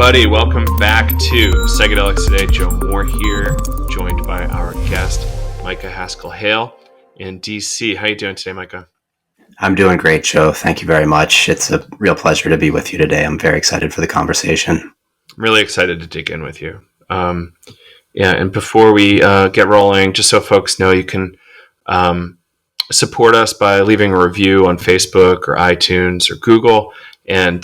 everybody. Welcome back to Psychedelics Today. Joe Moore here, joined by our guest, Micah Haskell-Hoehl in DC. How are you doing today, Micah? I'm doing great, Joe. Thank you very much. It's a real pleasure to be with you today. I'm very excited for the conversation. I'm really excited to dig in with you. And before we get rolling, just so folks know, you can support us by leaving a review on Facebook or iTunes or Google. And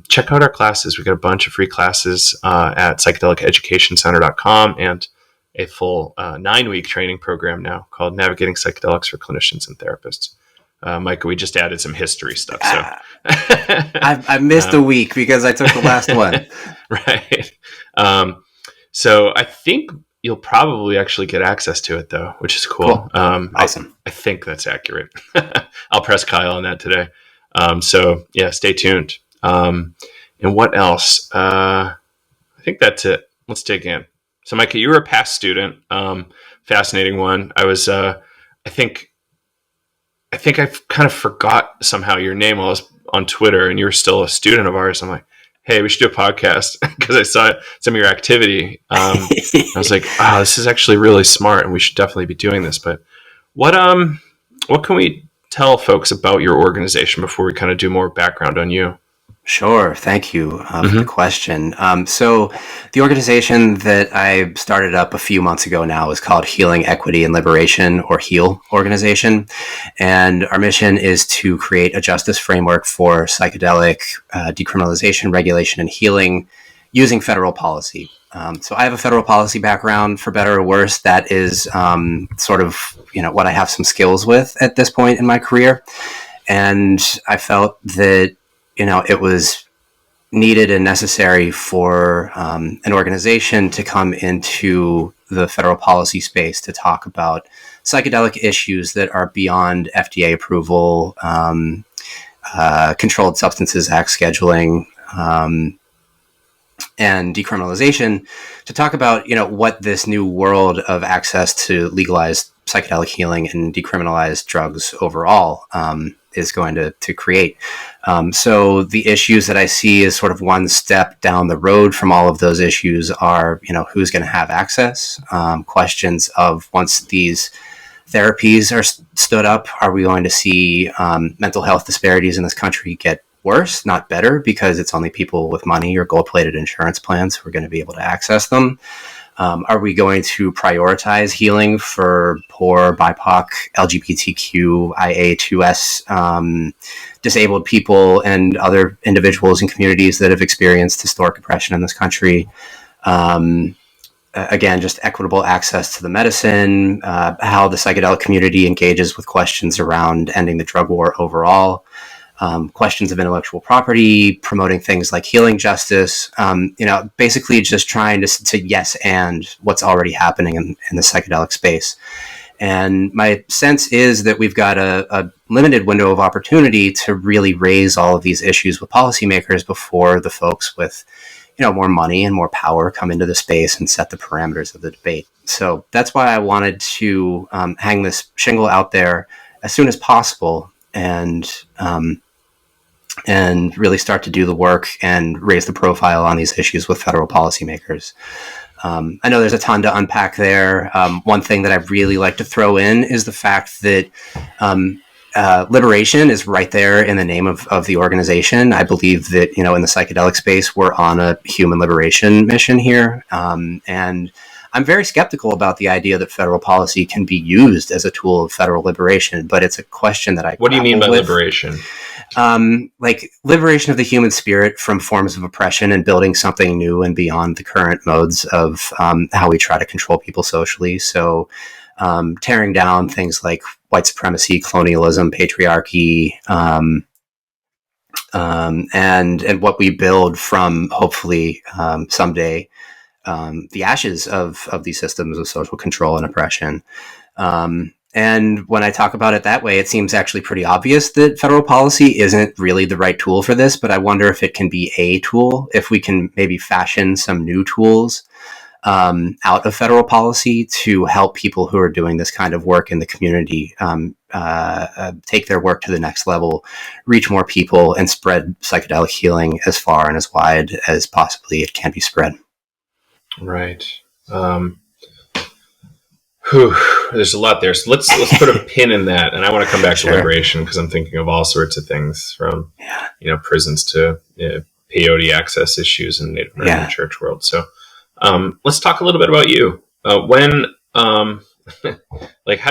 check out our classes. We've got a bunch of free classes at psychedelicEducationCenter.com and a full 9-week training program now called Navigating Psychedelics for Clinicians and Therapists. Micah, we just added some history stuff. So I missed a week because I took the last one. Right. So I think you'll probably actually get access to it, though, which is cool. Awesome. I think that's accurate. I'll press Kyle on that today. So yeah, stay tuned. And what else? I think that's it. Let's dig in. So Micah, you were a past student. Fascinating one. I was, I think I kind of forgot somehow your name while I was on Twitter and you were still a student of ours. I'm like, hey, we should do a podcast because I saw some of your activity. I was like, oh, this is actually really smart and we should definitely be doing this. But what can we tell folks about your organization before we kind of do more background on you? Sure. Thank you for the question. So the organization that I started up a few months ago now is called Healing, Equity, and Liberation, or HEAL organization. And our mission is to create a justice framework for psychedelic decriminalization, regulation, and healing using federal policy. So I have a federal policy background, for better or worse. That is sort of, what I have some skills with at this point in my career. And I felt that, it was needed and necessary for an organization to come into the federal policy space to talk about psychedelic issues that are beyond FDA approval, Controlled Substances Act scheduling, and decriminalization, to talk about, what this new world of access to legalized psychedelic healing and decriminalized drugs overall is going to create. So the issues that I see as sort of one step down the road from all of those issues are, who's going to have access, questions of once these therapies are stood up, are we going to see mental health disparities in this country get worse, not better, because it's only people with money or gold-plated insurance plans who are going to be able to access them? Are we going to prioritize healing for poor, BIPOC, LGBTQIA2S, disabled people and other individuals and communities that have experienced historic oppression in this country? Again, just equitable access to the medicine, how the psychedelic community engages with questions around ending the drug war overall. Questions of intellectual property, promoting things like healing justice, basically just trying to yes and what's already happening in the psychedelic space. And my sense is that we've got a limited window of opportunity to really raise all of these issues with policymakers before the folks with, more money and more power come into the space and set the parameters of the debate. So that's why I wanted to hang this shingle out there as soon as possible and really start to do the work and raise the profile on these issues with federal policymakers. I know there's a ton to unpack there. One thing that I really like to throw in is the fact that liberation is right there in the name of the organization. I believe that, in the psychedelic space, we're on a human liberation mission here. And I'm very skeptical about the idea that federal policy can be used as a tool of federal liberation, but it's a question that What do you mean by liberation? Like liberation of the human spirit from forms of oppression and building something new and beyond the current modes of how we try to control people socially. So tearing down things like white supremacy, colonialism, patriarchy, and what we build from, hopefully, someday, the ashes of these systems of social control and oppression. And when I talk about it that way, it seems actually pretty obvious that federal policy isn't really the right tool for this, but I wonder if it can be a tool, if we can maybe fashion some new tools out of federal policy to help people who are doing this kind of work in the community take their work to the next level, reach more people, and spread psychedelic healing as far and as wide as possibly it can be spread. Right. There's a lot there. So let's put a pin in that. And I want to come back to liberation, because I'm thinking of all sorts of things, from prisons to peyote access issues in the Native American church world. So let's talk a little bit about you. How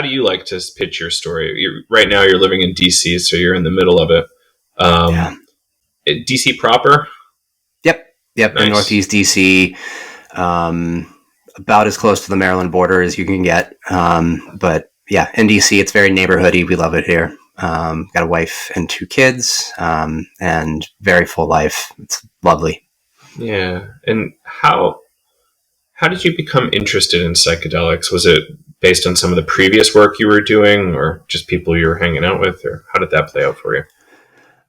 do you like to pitch your story? Right now you're living in DC, so you're in the middle of it. DC proper? Yep. Nice. In Northeast DC. About as close to the Maryland border as you can get. But yeah, in DC, it's very neighborhoody. We love it here. Got a wife and 2 kids, and very full life. It's lovely. Yeah. And how did you become interested in psychedelics? Was it based on some of the previous work you were doing, or just people you were hanging out with, or how did that play out for you?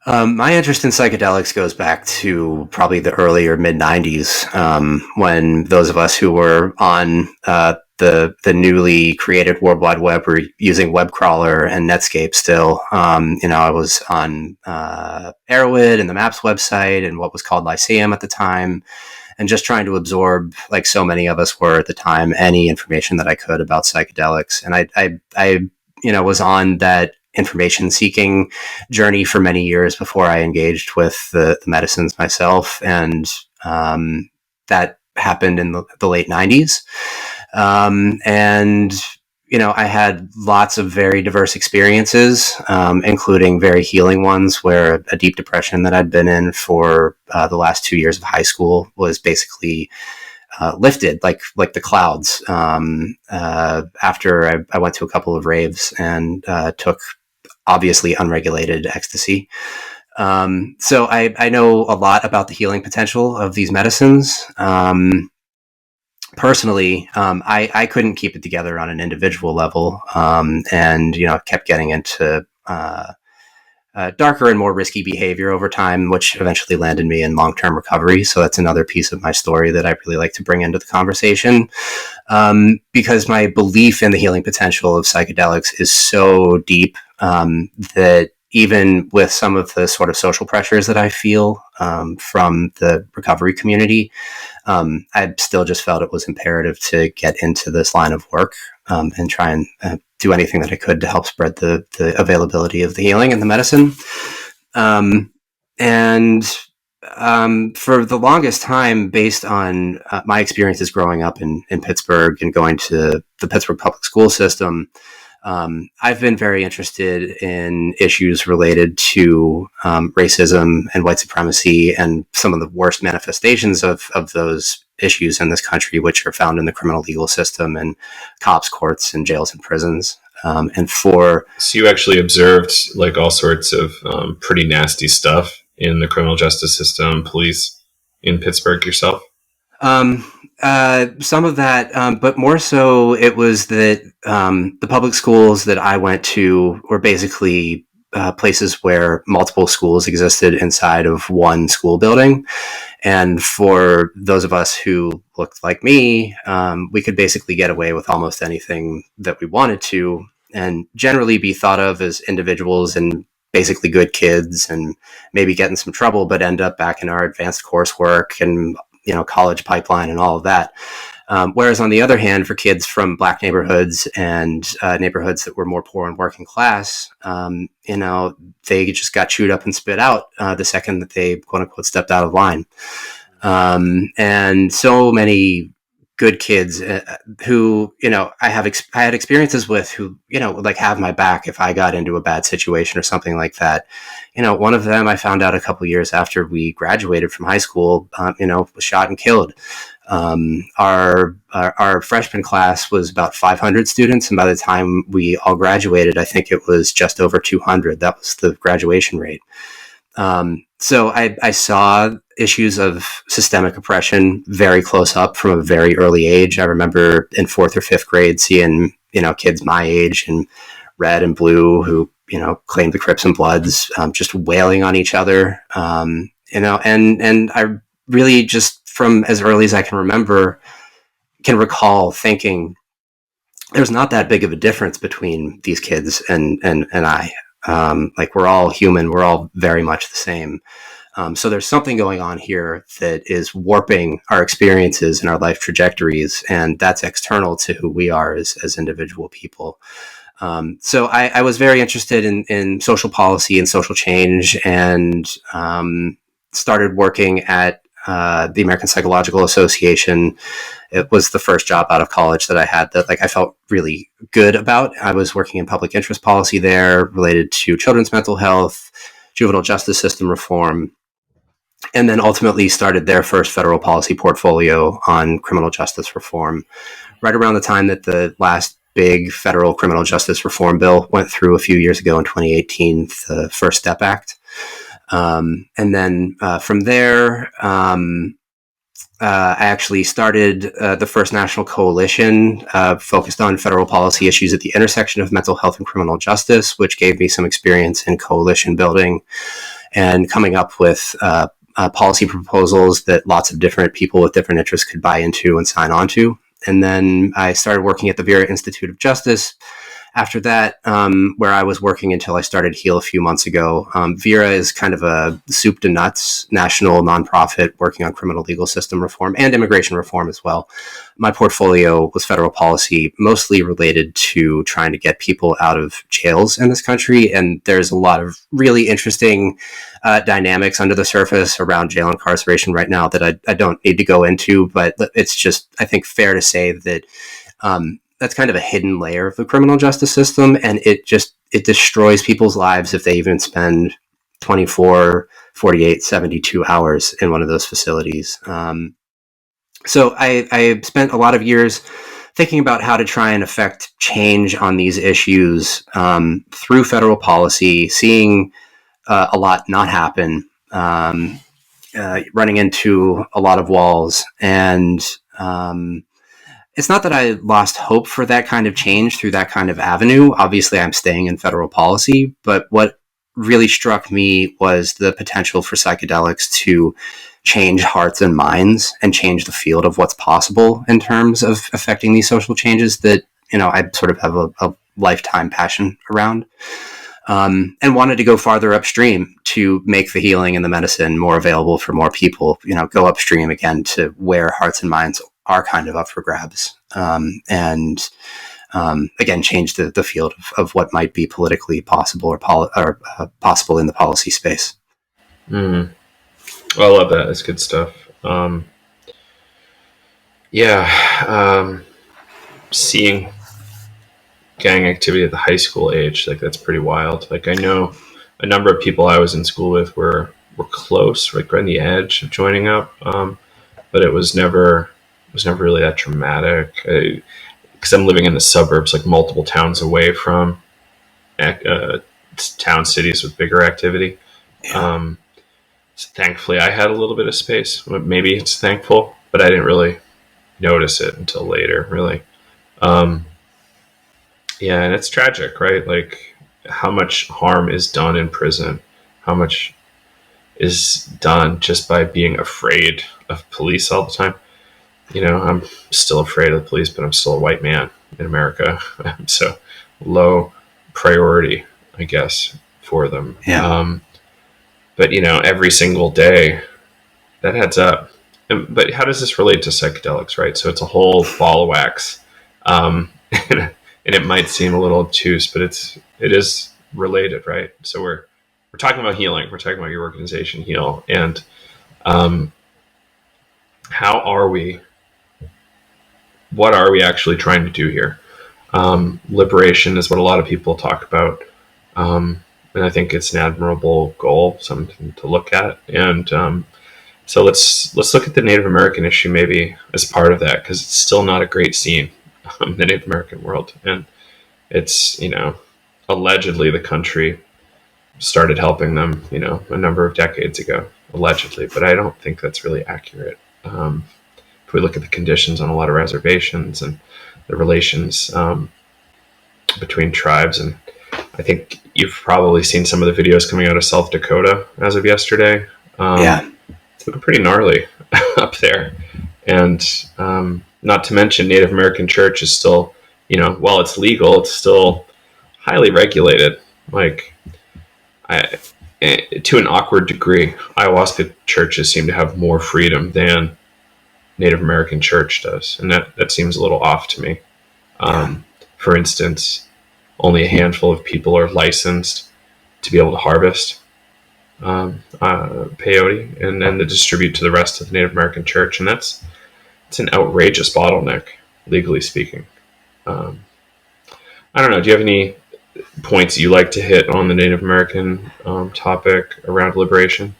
My interest in psychedelics goes back to probably the early or mid 90s, when those of us who were on the newly created World Wide Web were using web crawler and Netscape still. I was on Arrowhead and the Maps website and what was called Lyceum at the time, and just trying to absorb, like so many of us were at the time, any information that I could about psychedelics. And I was on that information seeking journey for many years before I engaged with the medicines myself. And that happened in the late 90s. I had lots of very diverse experiences, including very healing ones, where a deep depression that I'd been in for the last 2 years of high school was basically lifted like the clouds after I went to a couple of raves and took obviously unregulated ecstasy. So I know a lot about the healing potential of these medicines. Personally, I couldn't keep it together on an individual level, and kept getting into darker and more risky behavior over time, which eventually landed me in long-term recovery. So that's another piece of my story that I really like to bring into the conversation, because my belief in the healing potential of psychedelics is so deep that even with some of the sort of social pressures that I feel from the recovery community, I still just felt it was imperative to get into this line of work and try and do anything that I could to help spread the availability of the healing and the medicine. For the longest time, based on my experiences growing up in Pittsburgh and going to the Pittsburgh public school system, I've been very interested in issues related to racism and white supremacy and some of the worst manifestations of those issues in this country, which are found in the criminal legal system and cops, courts, and jails and prisons. So you actually observed like all sorts of pretty nasty stuff in the criminal justice system, police in Pittsburgh yourself? Some of that, but more so it was that the public schools that I went to were basically places where multiple schools existed inside of one school building. And for those of us who looked like me, we could basically get away with almost anything that we wanted to, and generally be thought of as individuals and basically good kids, and maybe get in some trouble, but end up back in our advanced coursework and college pipeline and all of that. Whereas on the other hand, for kids from Black neighborhoods and neighborhoods that were more poor and working class, they just got chewed up and spit out the second that they quote unquote stepped out of line. And so many good kids who, I had experiences with who, would like have my back if I got into a bad situation or something like that. One of them I found out a couple years after we graduated from high school, was shot and killed. Our freshman class was about 500 students, and by the time we all graduated, I think it was just over 200. That was the graduation rate. So I saw issues of systemic oppression very close up from a very early age. I remember in 4th or 5th grade seeing, kids my age in red and blue who, claimed the Crips and Bloods, just wailing on each other. And I really just from as early as I can remember, can recall thinking there's not that big of a difference between these kids and I. Like, we're all human. We're all very much the same. So there's something going on here that is warping our experiences and our life trajectories, and that's external to who we are as individual people. So I was very interested in social policy and social change, and started working at the American Psychological Association. It was the first job out of college that I had that I felt really good about. I was working in public interest policy there related to children's mental health, juvenile justice system reform, and then ultimately started their first federal policy portfolio on criminal justice reform right around the time that the last big federal criminal justice reform bill went through a few years ago in 2018, the First Step Act. And then from there, I actually started the first national coalition focused on federal policy issues at the intersection of mental health and criminal justice, which gave me some experience in coalition building and coming up with policy proposals that lots of different people with different interests could buy into and sign on to. And then I started working at the Vera Institute of Justice after that, where I was working until I started HEAL a few months ago. Vera is kind of a soup to nuts national nonprofit working on criminal legal system reform and immigration reform as well. My portfolio was federal policy, mostly related to trying to get people out of jails in this country. And there's a lot of really interesting dynamics under the surface around jail incarceration right now that I don't need to go into, but it's just, I think, fair to say that that's kind of a hidden layer of the criminal justice system, and it destroys people's lives if they even spend 24, 48, 72 hours in one of those facilities. So I spent a lot of years thinking about how to try and affect change on these issues through federal policy, seeing a lot not happen, running into a lot of walls, and it's not that I lost hope for that kind of change through that kind of avenue. Obviously, I'm staying in federal policy, but what really struck me was the potential for psychedelics to change hearts and minds and change the field of what's possible in terms of affecting these social changes that, I sort of have a lifetime passion around. And wanted to go farther upstream to make the healing and the medicine more available for more people, go upstream again to where hearts and minds are kind of up for grabs, and again, change the field of what might be politically possible or possible in the policy space. Well, I love that. It's good stuff. Seeing gang activity at the high school age, that's pretty wild. I know a number of people I was in school with were close, right on the edge of joining up, but it was never really that dramatic, because I'm living in the suburbs, multiple towns away from town cities with bigger activity. Yeah. So thankfully I had a little bit of space. Maybe it's thankful, but I didn't really notice it until later, really. And it's tragic, right? How much harm is done in prison, how much is done just by being afraid of police all the time. I'm still afraid of the police, but I'm still a white man in America. So low priority, I guess, for them. Yeah. But, every single day that adds up. But how does this relate to psychedelics, right? So it's a whole ball of wax. And it might seem a little obtuse, but it is related, right? So we're talking about healing. We're talking about your organization, HEAL. And what are we actually trying to do here? Liberation is what a lot of people talk about. And I think it's an admirable goal, something to look at. And so let's look at the Native American issue maybe as part of that, because it's still not a great scene in the Native American world. And it's, allegedly the country started helping them, a number of decades ago, allegedly. But I don't think that's really accurate. If we look at the conditions on a lot of reservations and the relations between tribes, and I think you've probably seen some of the videos coming out of South Dakota as of yesterday. It's looking pretty gnarly up there. And Not to mention Native American church is still, while it's legal, it's still highly regulated. Like, to an awkward degree, ayahuasca churches seem to have more freedom than Native American church does, and that seems a little off to me. For instance, only a handful of people are licensed to be able to harvest peyote and then to distribute to the rest of the Native American church, and it's an outrageous bottleneck, legally speaking. I don't know. Do you have any points you like to hit on the Native American topic around liberation?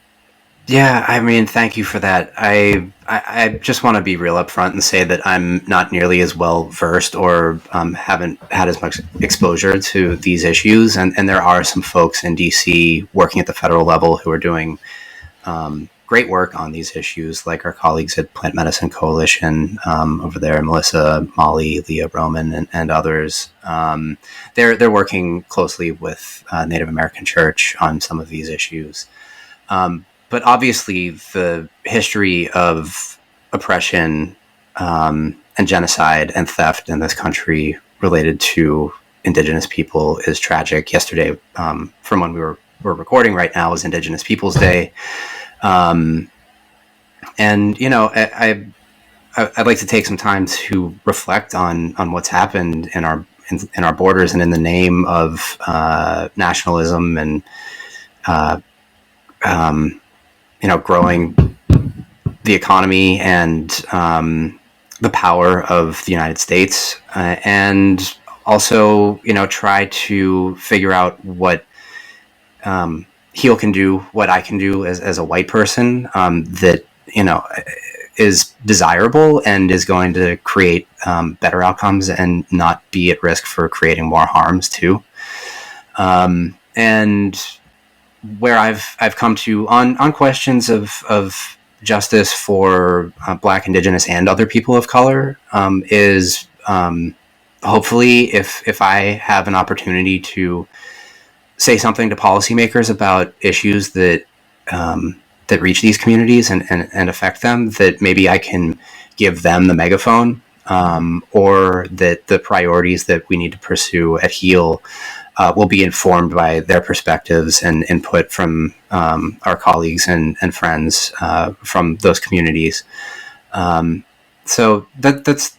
Yeah, I mean, thank you for that. I just want to be real upfront and say that I'm not nearly as well versed or haven't had as much exposure to these issues. And there are some folks in DC working at the federal level who are doing great work on these issues, like our colleagues at Plant Medicine Coalition over there, Melissa, Molly, Leah Roman, and others. They're working closely with Native American Church on some of these issues. But obviously, the history of oppression and genocide and theft in this country related to Indigenous people is tragic. Yesterday, from when we're recording right now, is Indigenous Peoples Day. And, I'd like to take some time to reflect on what's happened in our borders and in the name of nationalism and growing the economy and the power of the United States, and also, try to figure out what Heal can do, what I can do as a white person that, is desirable and is going to create better outcomes and not be at risk for creating more harms too. And where I've come to on questions of justice for Black, Indigenous, and other people of color is hopefully if I have an opportunity to say something to policymakers about issues that reach these communities and affect them, that maybe I can give them the megaphone, or that the priorities that we need to pursue at Heal will be informed by their perspectives and input from our colleagues and friends from those communities. So that's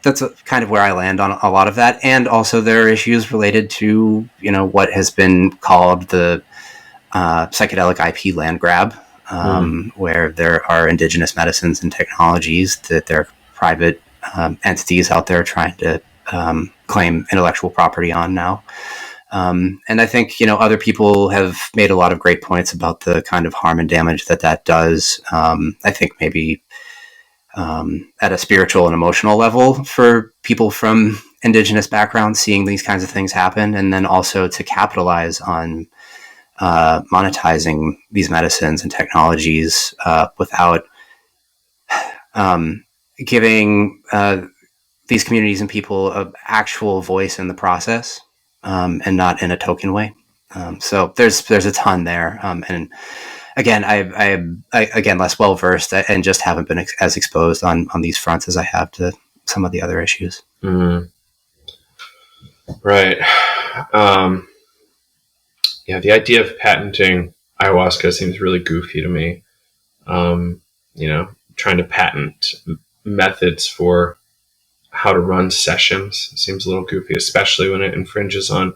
kind of where I land on a lot of that. And also there are issues related to, what has been called the psychedelic IP land grab, where there are indigenous medicines and technologies that there are private entities out there trying to claim intellectual property on now. And I think, other people have made a lot of great points about the kind of harm and damage that does. I think maybe at a spiritual and emotional level for people from indigenous backgrounds, seeing these kinds of things happen, and then also to capitalize on monetizing these medicines and technologies without giving these communities and people an actual voice in the process, and not in a token way. So there's a ton there, and again, I again less well versed and just haven't been as exposed on these fronts as I have to some of the other issues. Mm. Right. Yeah, the idea of patenting ayahuasca seems really goofy to me. Trying to patent methods for how to run sessions seems a little goofy, especially when it infringes on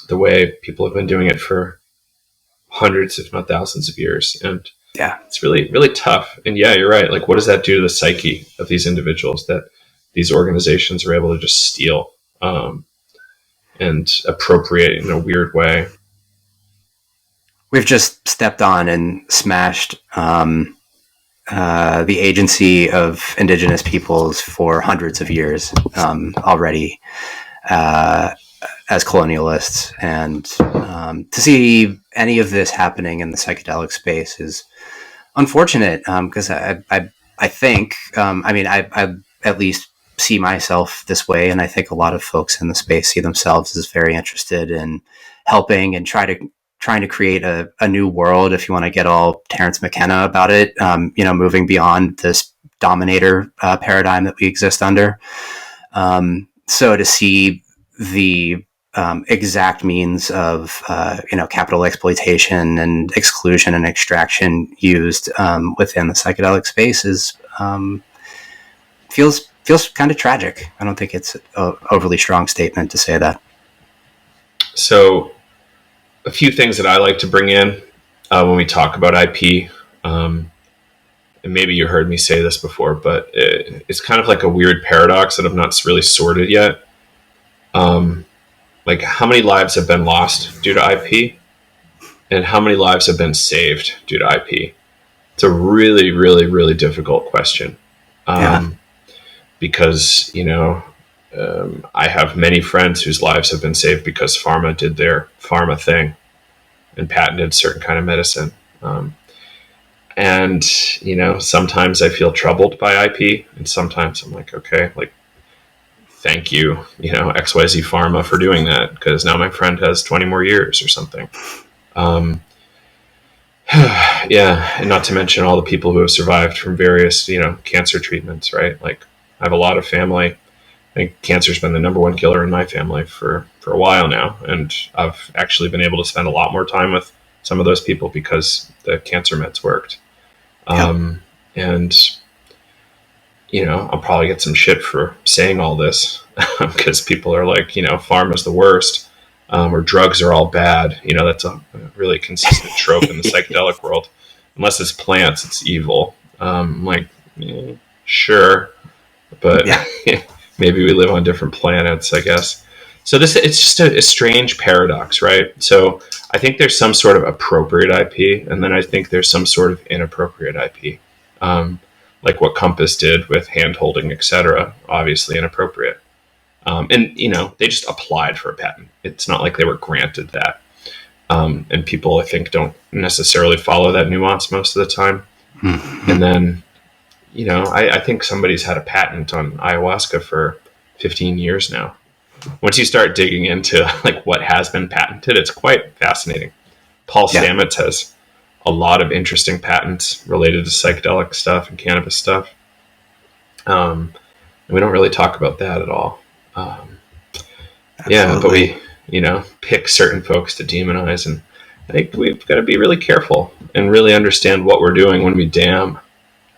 the way people have been doing it for hundreds, if not thousands of years. And yeah, it's really, really tough. And yeah, you're right. Like, what does that do to the psyche of these individuals that these organizations are able to just steal and appropriate in a weird way? We've just stepped on and smashed the agency of indigenous peoples for hundreds of years already as colonialists. And to see any of this happening in the psychedelic space is unfortunate, because I think, I at least see myself this way, and I think a lot of folks in the space see themselves as very interested in helping and trying to create a new world, if you want to get all Terrence McKenna about it, moving beyond this dominator paradigm that we exist under. So to see the exact means of capital exploitation and exclusion and extraction used within the psychedelic space is feels kind of tragic. I don't think it's an overly strong statement to say that. So a few things that I like to bring in when we talk about IP, and maybe you heard me say this before, but it's kind of like a weird paradox that I've not really sorted yet. Like, how many lives have been lost due to IP, and how many lives have been saved due to IP? It's a really, really, really difficult question. Because, I have many friends whose lives have been saved because pharma did their pharma thing and patented certain kind of medicine. And, sometimes I feel troubled by IP, and sometimes I'm like, okay, like, thank you, XYZ Pharma for doing that, because now my friend has 20 more years or something. Yeah, and not to mention all the people who have survived from various, cancer treatments, right? Like, I have a lot of family. I think cancer's been the number one killer in my family for a while now, and I've actually been able to spend a lot more time with some of those people because the cancer meds worked. And I'll probably get some shit for saying all this because people are like, pharma's the worst, or drugs are all bad. That's a really consistent trope in the psychedelic world. Unless it's plants, it's evil. I'm like, sure, but maybe we live on different planets, I guess. So it's just a strange paradox, right? So I think there's some sort of appropriate IP, and then I think there's some sort of inappropriate IP. Like what Compass did with hand-holding, etc., obviously inappropriate. And, they just applied for a patent. It's not like they were granted that. And people, I think, don't necessarily follow that nuance most of the time. Mm-hmm. And then, I think somebody's had a patent on ayahuasca for 15 years now. Once you start digging into like what has been patented, it's quite fascinating. Paul Stamets has a lot of interesting patents related to psychedelic stuff and cannabis stuff. And we don't really talk about that at all. But we, pick certain folks to demonize. And I think we've got to be really careful and really understand what we're doing when we damn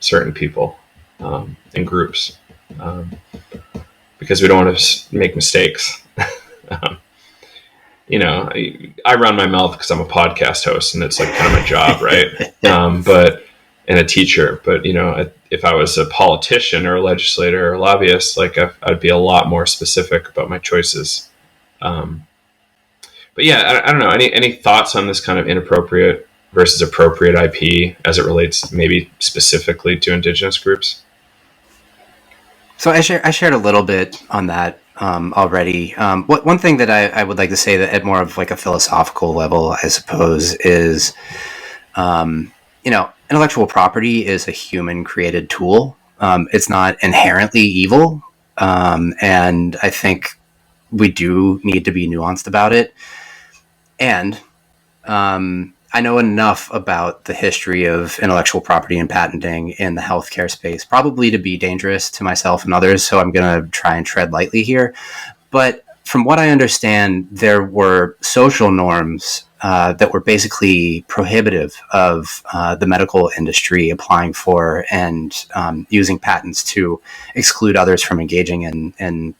certain people and groups. Because we don't want to make mistakes. I run my mouth because I'm a podcast host and it's like kind of my job, right? And a teacher. But, if I was a politician or a legislator or a lobbyist, like I'd be a lot more specific about my choices. But yeah, I don't know. Any thoughts on this kind of inappropriate versus appropriate IP as it relates maybe specifically to indigenous groups? So I shared a little bit on that already. One thing that I would like to say that at more of like a philosophical level, I suppose, is, intellectual property is a human created tool. It's not inherently evil. And I think we do need to be nuanced about it. And I know enough about the history of intellectual property and patenting in the healthcare space, probably to be dangerous to myself and others. So I'm going to try and tread lightly here. But from what I understand, there were social norms that were basically prohibitive of the medical industry applying for and using patents to exclude others from engaging in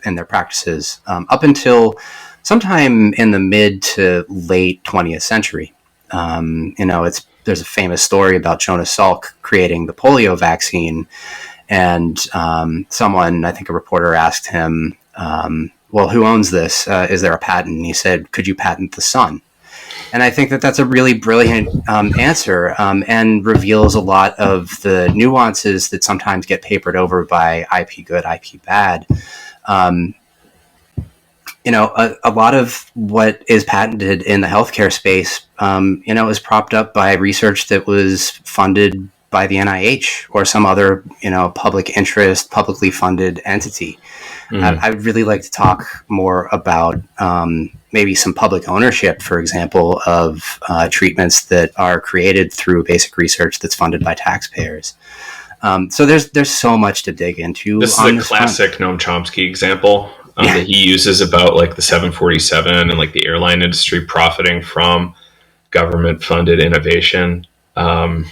their practices up until sometime in the mid to late 20th century. There's a famous story about Jonas Salk creating the polio vaccine, and someone, I think a reporter, asked him, well, who owns this? Is there a patent? And he said, could you patent the sun? And I think that that's a really brilliant answer and reveals a lot of the nuances that sometimes get papered over by IP good, IP bad. A lot of what is patented in the healthcare space, is propped up by research that was funded by the NIH or some other, public interest, publicly funded entity. I'd really like to talk more about maybe some public ownership, for example, of treatments that are created through basic research that's funded by taxpayers. So there's so much to dig into. This is a classic Noam Chomsky example that he uses about like the 747 and like the airline industry profiting from government funded innovation. And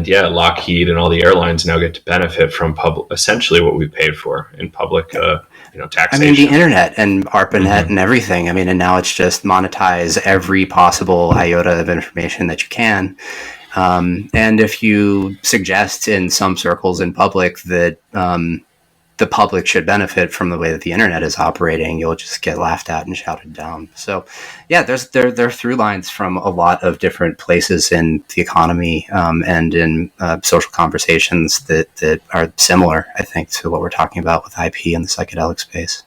yeah, Lockheed and all the airlines now get to benefit from essentially what we paid for in public, taxation. I mean, the internet and ARPANET and everything. I mean, and now it's just monetize every possible iota of information that you can. And if you suggest in some circles in public that the public should benefit from the way that the internet is operating, you'll just get laughed at and shouted down. So, yeah, there are through lines from a lot of different places in the economy and in social conversations that are similar, I think, to what we're talking about with IP and the psychedelic space.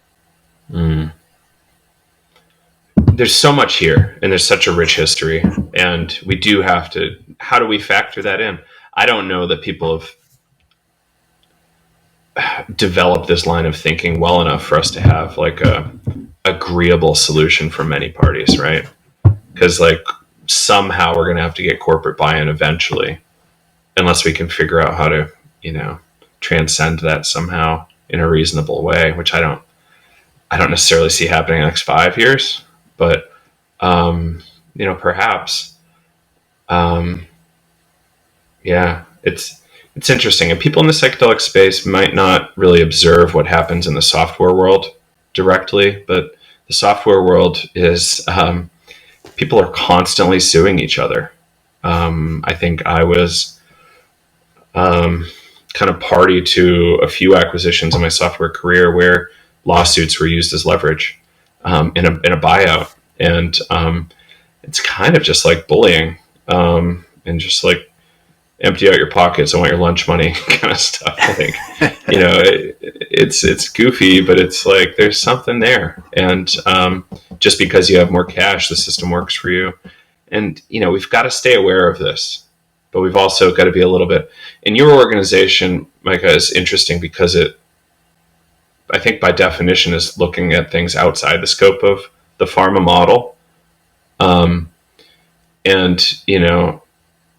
There's so much here, and there's such a rich history, and we do have to. How do we factor that in? I don't know that people have develop this line of thinking well enough for us to have like a agreeable solution for many parties, right? Because like somehow we're going to have to get corporate buy-in eventually, unless we can figure out how to, transcend that somehow in a reasonable way, which I don't necessarily see happening in the next 5 years, but perhaps, it's interesting, and people in the psychedelic space might not really observe what happens in the software world directly, but the software world is people are constantly suing each other. I think I was kind of party to a few acquisitions in my software career where lawsuits were used as leverage in a buyout, and it's kind of just like bullying and just like empty out your pockets, I want your lunch money kind of stuff. I think, it's goofy, but it's like, there's something there. And just because you have more cash, the system works for you. And, we've got to stay aware of this, but we've also got to be a little bit, in your organization, Micah, is interesting because it, I think by definition, is looking at things outside the scope of the pharma model.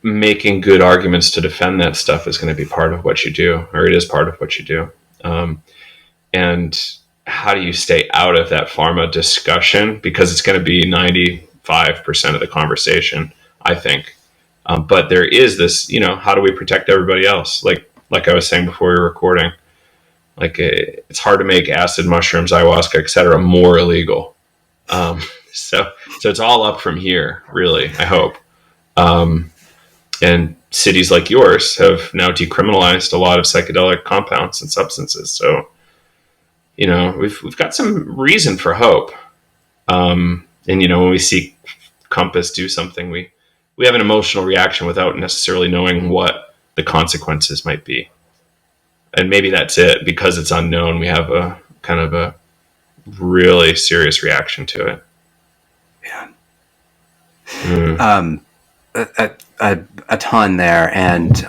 Making good arguments to defend that stuff is going to be part of what you do, or it is part of what you do. And how do you stay out of that pharma discussion? Because it's going to be 95% of the conversation, I think. But there is this, how do we protect everybody else? Like I was saying before we were recording, it's hard to make acid, mushrooms, ayahuasca, etc., more illegal. So it's all up from here, really, I hope. And cities like yours have now decriminalized a lot of psychedelic compounds and substances. So, we've got some reason for hope. And, when we see Compass do something, we have an emotional reaction without necessarily knowing what the consequences might be. And maybe that's it. Because it's unknown, we have a kind of a really serious reaction to it. Yeah. A ton there, and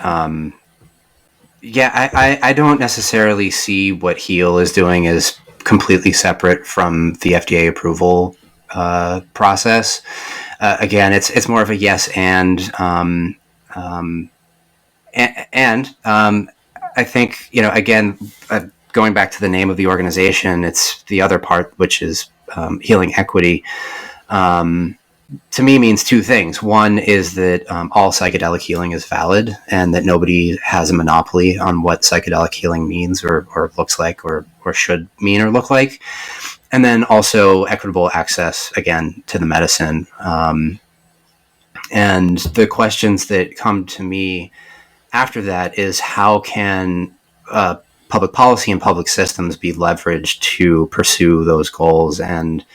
I don't necessarily see what Heal is doing as completely separate from the FDA approval process. Again, it's more of a yes and I think again, going back to the name of the organization, it's the other part, which is Healing Equity. To me means two things. One is that all psychedelic healing is valid, and that nobody has a monopoly on what psychedelic healing means or looks like or should mean or look like. And then also equitable access, again, to the medicine. And the questions that come to me after that is, how can public policy and public systems be leveraged to pursue those goals? And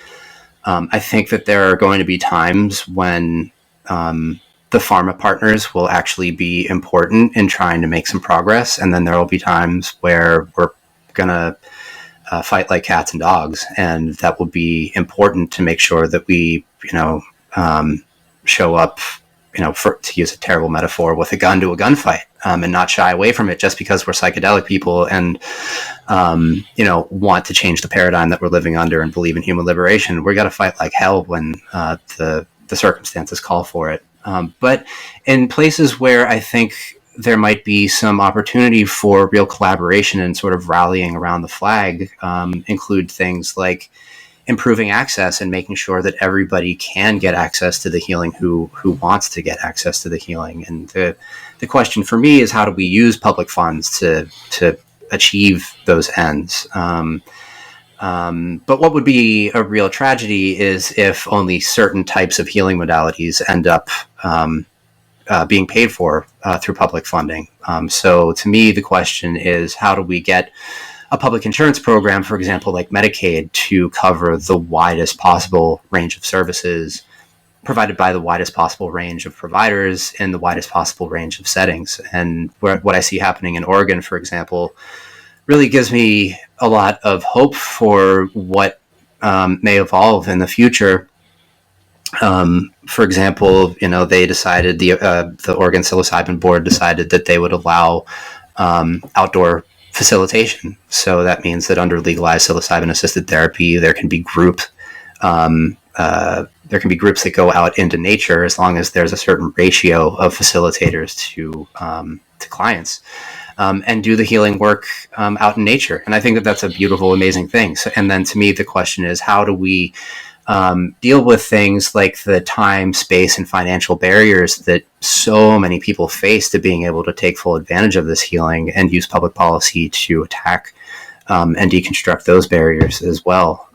I think that there are going to be times when the pharma partners will actually be important in trying to make some progress. And then there will be times where we're going to fight like cats and dogs. And that will be important to make sure that we, show up, to use a terrible metaphor, with a gun to a gunfight, and not shy away from it just because we're psychedelic people and, want to change the paradigm that we're living under and believe in human liberation. We got to fight like hell when the circumstances call for it. But in places where I think there might be some opportunity for real collaboration and sort of rallying around the flag, include things like improving access and making sure that everybody can get access to the healing who wants to get access to the healing. And the question for me is, how do we use public funds to achieve those ends? But what would be a real tragedy is if only certain types of healing modalities end up being paid for through public funding. So to me, the question is, how do we get a public insurance program, for example, like Medicaid, to cover the widest possible range of services provided by the widest possible range of providers in the widest possible range of settings? And what I see happening in Oregon, for example, really gives me a lot of hope for what may evolve in the future. For example, they decided, the Oregon Psilocybin Board decided that they would allow outdoor facilitation. So that means that under legalized psilocybin-assisted therapy, there can be groups that go out into nature, as long as there's a certain ratio of facilitators to clients, and do the healing work out in nature. And I think that that's a beautiful, amazing thing. So, and then to me, the question is, how do we deal with things like the time, space, and financial barriers that so many people face to being able to take full advantage of this healing, and use public policy to attack and deconstruct those barriers as well.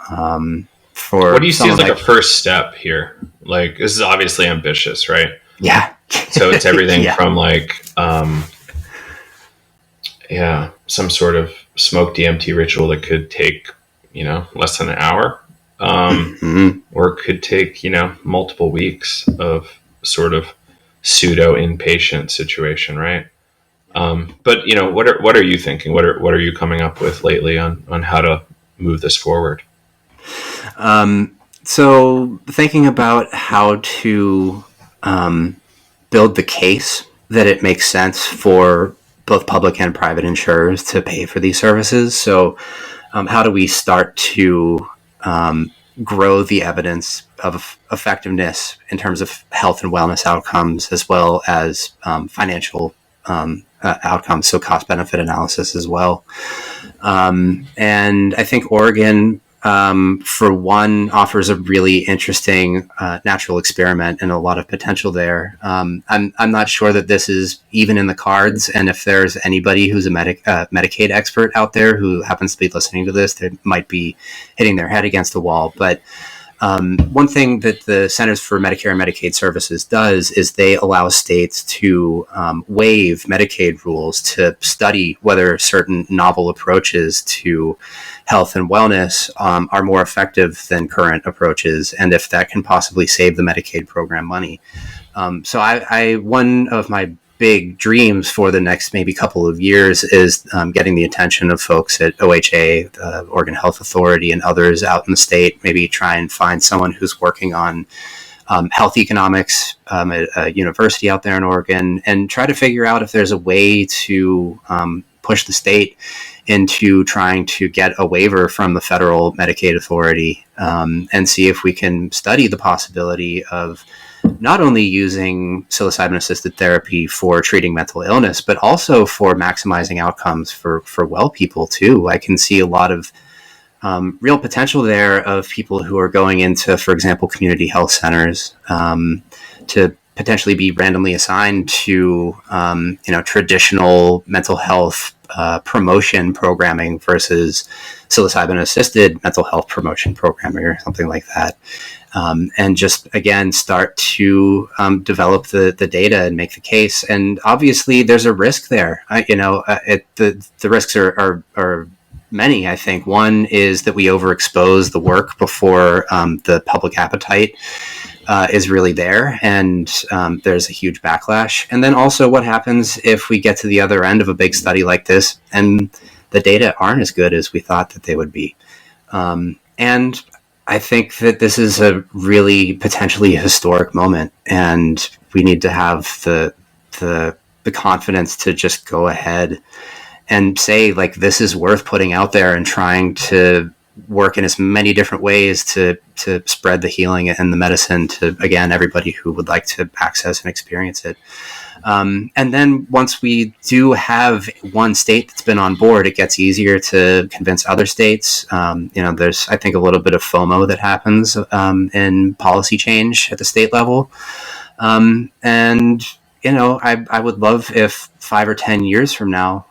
What do you see as like a first step here? Like, this is obviously ambitious, right? Yeah. So it's everything from like, some sort of smoke DMT ritual that could take, less than an hour. Or it could take, multiple weeks of sort of pseudo inpatient situation, right? But what are you thinking? What are you coming up with lately on how to move this forward? So thinking about how to build the case that it makes sense for both public and private insurers to pay for these services. So how do we start to grow the evidence of effectiveness in terms of health and wellness outcomes, as well as financial outcomes, so cost-benefit analysis as well. And I think Oregon, for one, offers a really interesting natural experiment and a lot of potential there. I'm not sure that this is even in the cards, and if there's anybody who's a Medicaid expert out there who happens to be listening to this, they might be hitting their head against the wall. But one thing that the Centers for Medicare and Medicaid Services does is they allow states to waive Medicaid rules to study whether certain novel approaches to health and wellness are more effective than current approaches, and if that can possibly save the Medicaid program money. So one of my big dreams for the next maybe couple of years is getting the attention of folks at OHA, the Oregon Health Authority, and others out in the state. Maybe try and find someone who's working on health economics at a university out there in Oregon, and try to figure out if there's a way to push the state into trying to get a waiver from the Federal Medicaid Authority, and see if we can study the possibility of not only using psilocybin-assisted therapy for treating mental illness, but also for maximizing outcomes for well people too. I can see a lot of real potential there of people who are going into, for example, community health centers to potentially be randomly assigned to traditional mental health promotion programming versus psilocybin-assisted mental health promotion programming or something like that. And just, again, start to develop the data and make the case. And obviously there's a risk there. The risks are many, I think. One is that we overexpose the work before the public appetite is really there, and there's a huge backlash. And then also, what happens if we get to the other end of a big study like this and the data aren't as good as we thought that they would be? And I think that this is a really potentially historic moment, and we need to have the confidence to just go ahead and say, like, this is worth putting out there and trying to work in as many different ways to spread the healing and the medicine to, again, everybody who would like to access and experience it. And then once we do have one state that's been on board, it gets easier to convince other states. There's, I think, a little bit of FOMO that happens in policy change at the state level. I would love if 5 or 10 years from now,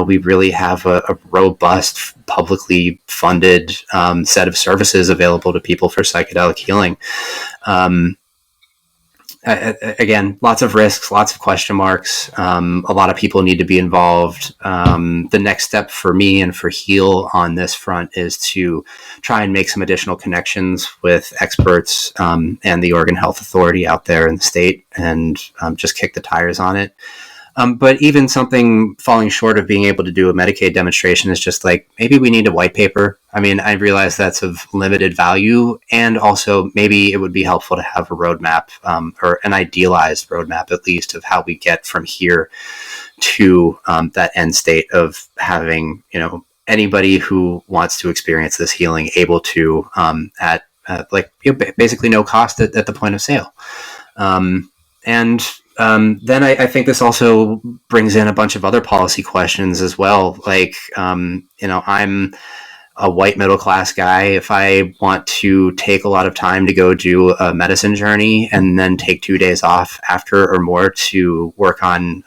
we really have a robust, publicly funded set of services available to people for psychedelic healing. Again, lots of risks, lots of question marks. A lot of people need to be involved. The next step for me and for Heal on this front is to try and make some additional connections with experts and the Oregon Health Authority out there in the state, and just kick the tires on it. But even something falling short of being able to do a Medicaid demonstration is just like, maybe we need a white paper. I mean, I realize that's of limited value, and also maybe it would be helpful to have a roadmap, or an idealized roadmap at least, of how we get from here to that end state of having, anybody who wants to experience this healing able to at basically no cost at the point of sale. Then I think this also brings in a bunch of other policy questions as well. Like, I'm a white middle class guy. If I want to take a lot of time to go do a medicine journey and then take 2 days off after or more to work on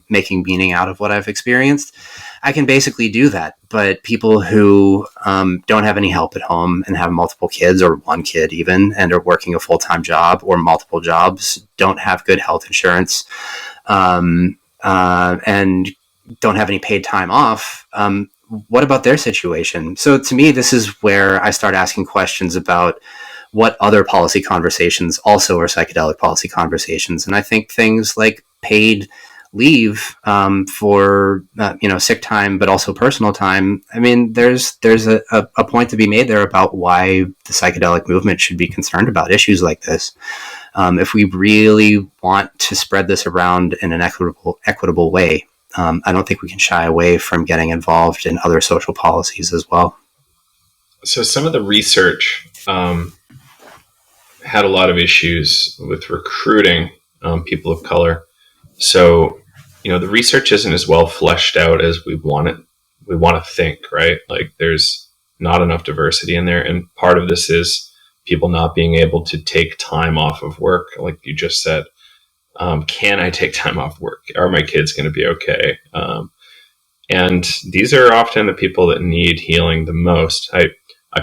making meaning out of what I've experienced, I can basically do that. But people who don't have any help at home and have multiple kids, or one kid even, and are working a full-time job or multiple jobs, don't have good health insurance, and don't have any paid time off, what about their situation? So to me, this is where I start asking questions about what other policy conversations also are psychedelic policy conversations. And I think things like paid leave for sick time, but also personal time. I mean, there's a point to be made there about why the psychedelic movement should be concerned about issues like this. If we really want to spread this around in an equitable way, I don't think we can shy away from getting involved in other social policies as well. So some of the research had a lot of issues with recruiting people of color. So, the research isn't as well fleshed out as we want it. We want to think, right? Like, there's not enough diversity in there. And part of this is people not being able to take time off of work. Like you just said, can I take time off work? Are my kids going to be okay? And these are often the people that need healing the most. I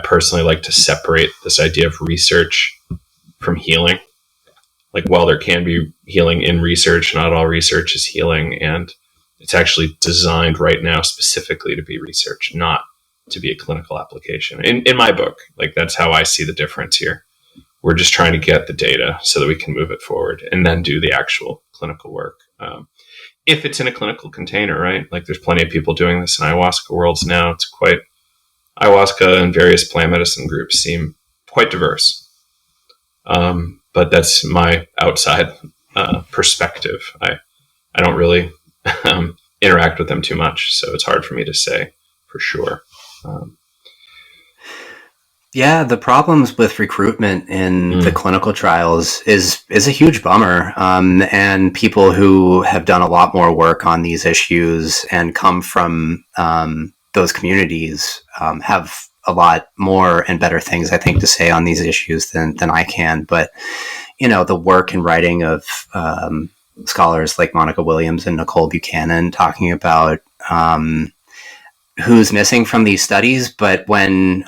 personally like to separate this idea of research from healing. Like, while there can be healing in research, not all research is healing. And it's actually designed right now specifically to be research, not to be a clinical application. In my book, like, that's how I see the difference here. We're just trying to get the data so that we can move it forward and then do the actual clinical work. If it's in a clinical container, right? Like, there's plenty of people doing this in ayahuasca worlds now. It's quite, ayahuasca and various plant medicine groups seem quite diverse. But that's my outside perspective. I don't really interact with them too much, so it's hard for me to say for sure. Yeah, the problems with recruitment in the clinical trials is a huge bummer. And people who have done a lot more work on these issues and come from those communities have a lot more and better things, I think, to say on these issues than I can. But, the work and writing of scholars like Monica Williams and Nicole Buchanan talking about who's missing from these studies, but when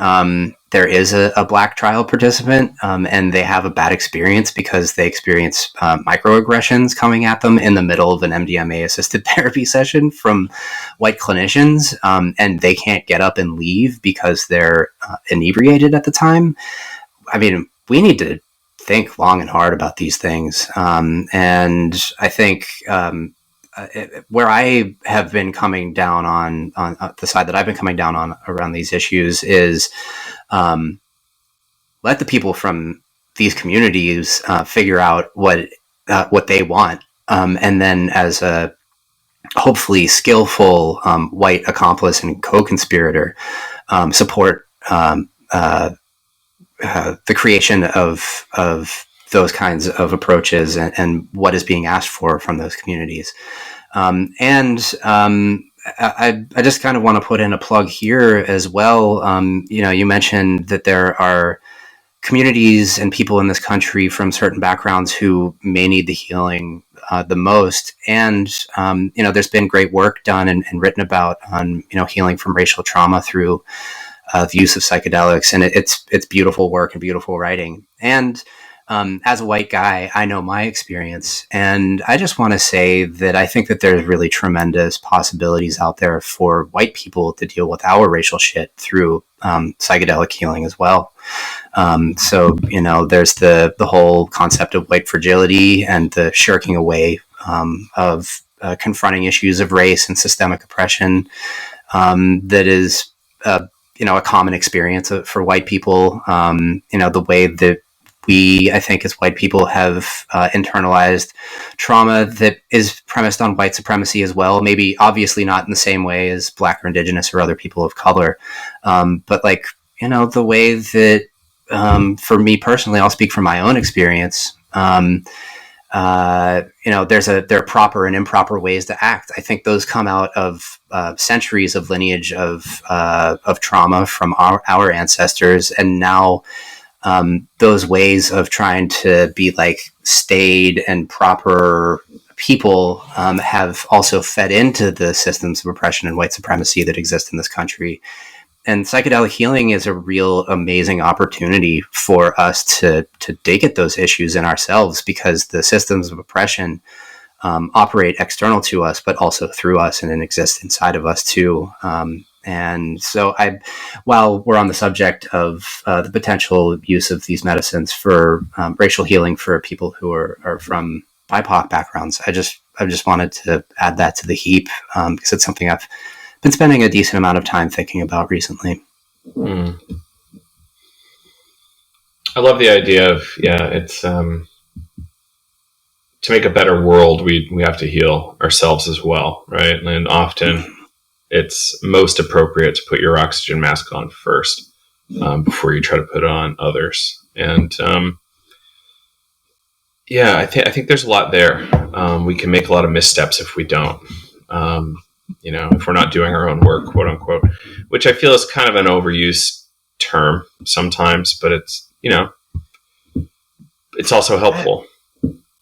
there is a Black trial participant and they have a bad experience because they experience microaggressions coming at them in the middle of an MDMA-assisted therapy session from white clinicians, and they can't get up and leave because they're inebriated at the time. I mean, we need to think long and hard about these things. And I think where I have been coming down on the side that I've been coming down on around these issues is let the people from these communities figure out what they want, and then as a hopefully skillful white accomplice and co-conspirator, support the creation of those kinds of approaches and what is being asked for from those communities. I just kind of want to put in a plug here as well. You mentioned that there are communities and people in this country from certain backgrounds who may need the healing the most. And, there's been great work done and written about on, healing from racial trauma through the use of psychedelics. And it's beautiful work and beautiful writing. And as a white guy, I know my experience. And I just want to say that I think that there's really tremendous possibilities out there for white people to deal with our racial shit through psychedelic healing as well. There's the whole concept of white fragility and the shirking away of confronting issues of race and systemic oppression that is, a common experience for white people. The way that we, I think, as white people have internalized trauma that is premised on white supremacy as well. Maybe obviously not in the same way as Black or Indigenous or other people of color. But the way that, for me personally, I'll speak from my own experience. There are proper and improper ways to act. I think those come out of centuries of lineage of trauma from our ancestors, and now those ways of trying to be staid and proper people have also fed into the systems of oppression and white supremacy that exist in this country. And psychedelic healing is a real amazing opportunity for us to dig at those issues in ourselves, because the systems of oppression operate external to us, but also through us, and exist inside of us too. And so while we're on the subject of the potential use of these medicines for racial healing for people who are from BIPOC backgrounds, I just wanted to add that to the heap, because it's something I've been spending a decent amount of time thinking about recently. I love the idea of, it's to make a better world, we have to heal ourselves as well, right? And often it's most appropriate to put your oxygen mask on first before you try to put it on others. And I think there's a lot there. We can make a lot of missteps if we don't. If we're not doing our own work, quote unquote, which I feel is kind of an overused term sometimes, but it's also helpful.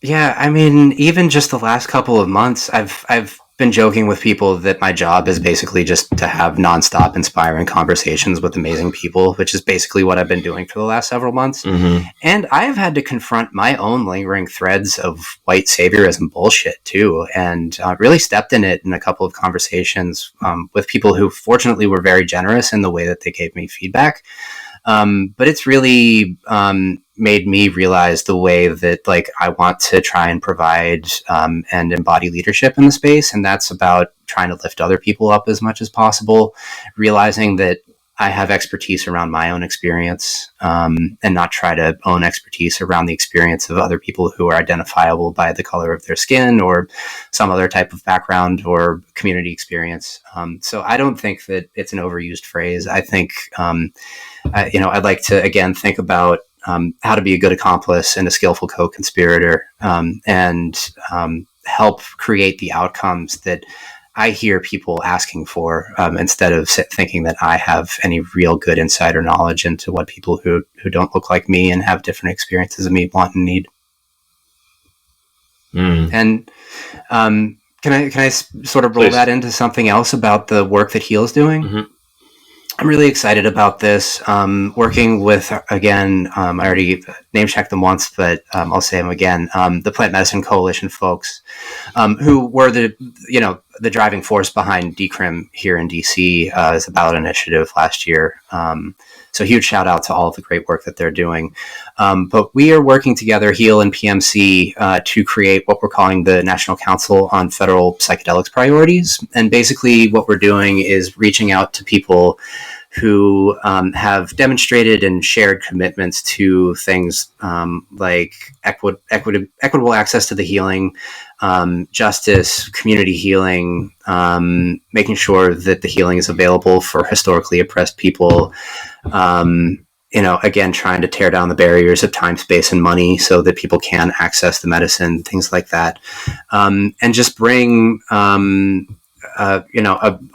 Yeah, I mean, even just the last couple of months, I've been joking with people that my job is basically just to have nonstop inspiring conversations with amazing people, which is basically what I've been doing for the last several months. Mm-hmm. And I've had to confront my own lingering threads of white saviorism bullshit too, and really stepped in it in a couple of conversations with people who fortunately were very generous in the way that they gave me feedback. But it's really made me realize the way that I want to try and provide and embody leadership in the space. And that's about trying to lift other people up as much as possible, realizing that I have expertise around my own experience, and not try to own expertise around the experience of other people who are identifiable by the color of their skin or some other type of background or community experience. So I don't think that it's an overused phrase. I think, I'd like to, again, think about how to be a good accomplice and a skillful co-conspirator, and help create the outcomes that I hear people asking for, instead of thinking that I have any real good insider knowledge into what people who don't look like me and have different experiences of me want and need. And can I sort of roll Please. that into something else about the work that Heal's doing? Mm-hmm. I'm really excited about this. Working with, again, I already name checked them once, but I'll say them again. The Plant Medicine Coalition folks, who were the driving force behind Decrim here in DC as a ballot initiative last year. So huge shout out to all of the great work that they're doing. But we are working together, HEAL and PMC, to create what we're calling the National Council on Federal Psychedelics Priorities. And basically what we're doing is reaching out to people who have demonstrated and shared commitments to things like equitable access to the healing, justice, community healing, making sure that the healing is available for historically oppressed people, again, trying to tear down the barriers of time, space, and money so that people can access the medicine, things like that. And just bring,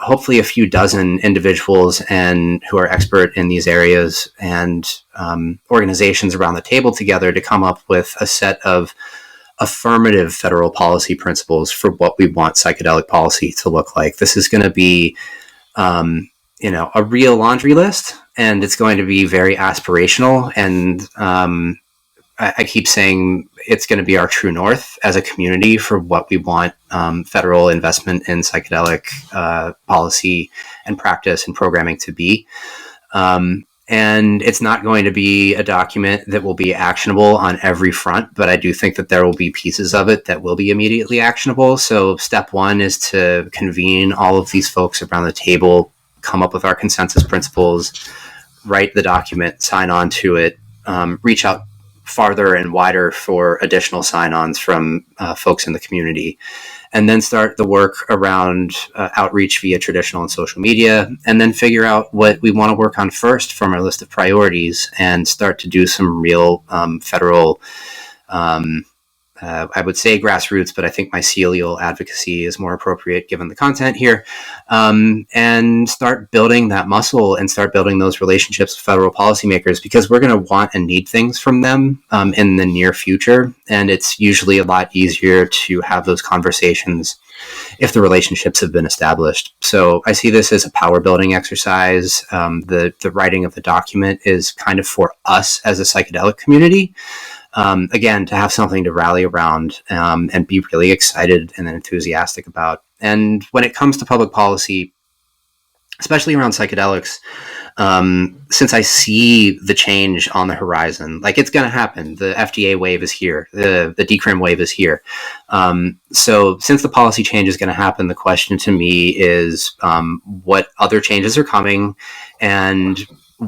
hopefully a few dozen individuals and who are expert in these areas and organizations around the table together to come up with a set of affirmative federal policy principles for what we want psychedelic policy to look like. This is going to be, a real laundry list, and it's going to be very aspirational. And I keep saying it's going to be our true north as a community for what we want federal investment in psychedelic policy and practice and programming to be. And it's not going to be a document that will be actionable on every front, but I do think that there will be pieces of it that will be immediately actionable. So step one is to convene all of these folks around the table, come up with our consensus principles, write the document, sign on to it, reach out farther and wider for additional sign-ons from folks in the community, and then start the work around outreach via traditional and social media, and then figure out what we want to work on first from our list of priorities and start to do some real federal, I would say grassroots, but I think mycelial advocacy is more appropriate given the content here, and start building that muscle and start building those relationships with federal policymakers, because we're going to want and need things from them in the near future. And it's usually a lot easier to have those conversations if the relationships have been established. So I see this as a power building exercise. The writing of the document is kind of for us as a psychedelic community. Again, to have something to rally around and be really excited and enthusiastic about. And when it comes to public policy, especially around psychedelics, since I see the change on the horizon, like it's going to happen. The FDA wave is here. The decrim wave is here. So since the policy change is going to happen, the question to me is what other changes are coming and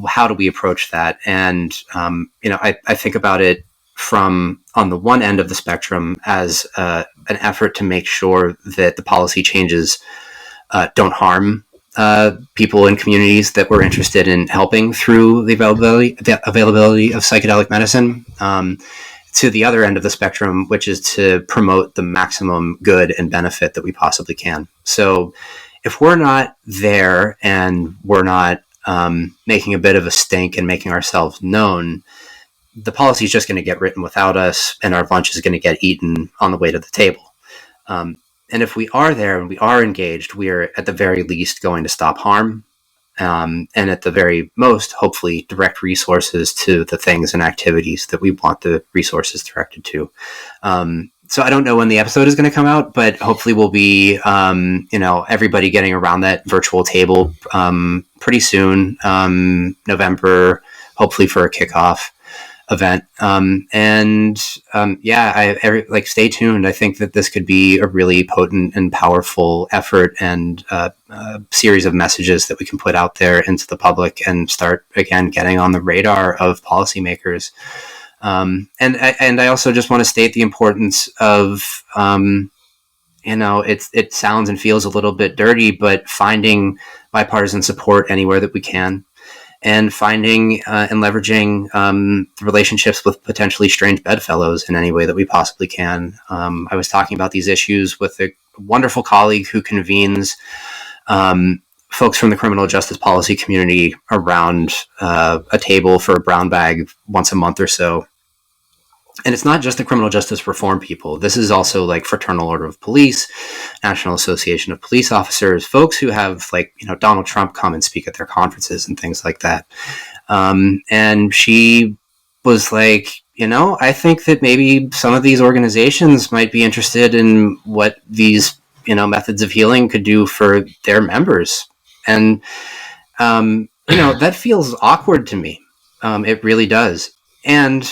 how do we approach that? And, I think about it from on the one end of the spectrum as an effort to make sure that the policy changes don't harm people in communities that we're interested in helping through the availability of psychedelic medicine, to the other end of the spectrum, which is to promote the maximum good and benefit that we possibly can. So if we're not there and we're not making a bit of a stink and making ourselves known, the policy is just going to get written without us, and our lunch is going to get eaten on the way to the table. And if we are there and we are engaged, we are at the very least going to stop harm, and at the very most, hopefully, direct resources to the things and activities that we want the resources directed to. So I don't know when the episode is going to come out, but hopefully we'll be, everybody getting around that virtual table pretty soon, November, hopefully for a kickoff event. Stay tuned. I think that this could be a really potent and powerful effort and a series of messages that we can put out there into the public and start again getting on the radar of policymakers. And I also just want to state the importance of it sounds and feels a little bit dirty, but finding bipartisan support anywhere that we can, and finding and leveraging the relationships with potentially strange bedfellows in any way that we possibly can. I was talking about these issues with a wonderful colleague who convenes folks from the criminal justice policy community around a table for a brown bag once a month or so. And it's not just the criminal justice reform people. This is also like Fraternal Order of Police, National Association of Police Officers, folks who have Donald Trump come and speak at their conferences and things like that. And she was like, I think that maybe some of these organizations might be interested in what these, methods of healing could do for their members. And, that feels awkward to me. It really does. And,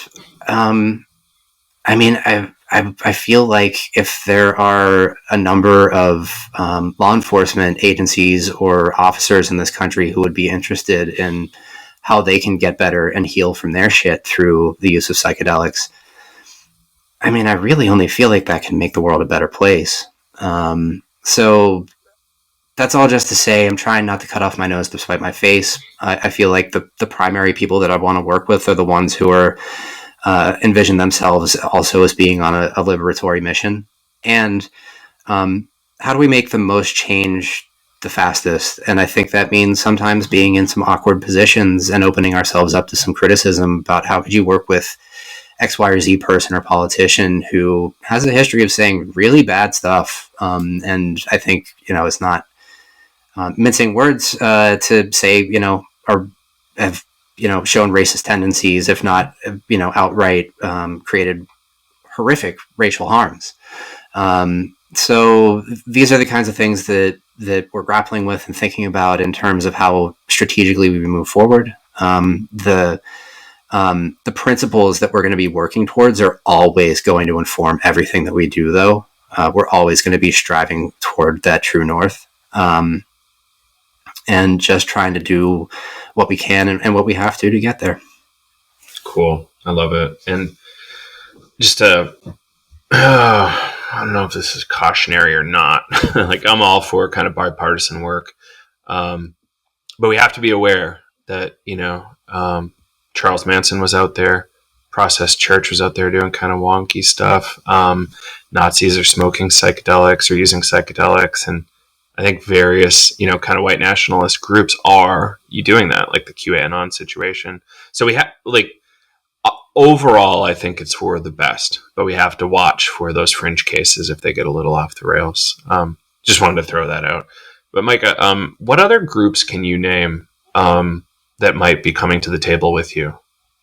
I feel like if there are a number of law enforcement agencies or officers in this country who would be interested in how they can get better and heal from their shit through the use of psychedelics, I really only feel like that can make the world a better place. So that's all just to say I'm trying not to cut off my nose to spite my face. I feel like the primary people that I want to work with are the ones who are envision themselves also as being on a liberatory mission. And how do we make the most change the fastest? And I think that means sometimes being in some awkward positions and opening ourselves up to some criticism about how could you work with X, Y, or Z person or politician who has a history of saying really bad stuff. And I think, it's not mincing words to say, or have, shown racist tendencies, if not, outright created horrific racial harms. So these are the kinds of things that we're grappling with and thinking about in terms of how strategically we move forward. The principles that we're going to be working towards are always going to inform everything that we do, though. We're always going to be striving toward that true north. And just trying to do what we can and what we have to get there. Cool. I love it. And just I don't know if this is cautionary or not. Like, I'm all for kind of bipartisan work. But we have to be aware that, Charles Manson was out there. Process Church was out there doing kind of wonky stuff. Nazis are smoking psychedelics or using psychedelics. And I think various, kind of white nationalist groups are doing that, like the QAnon situation. So we have, overall, I think it's for the best, but we have to watch for those fringe cases if they get a little off the rails. Just wanted to throw that out. But Micah, what other groups can you name that might be coming to the table with you,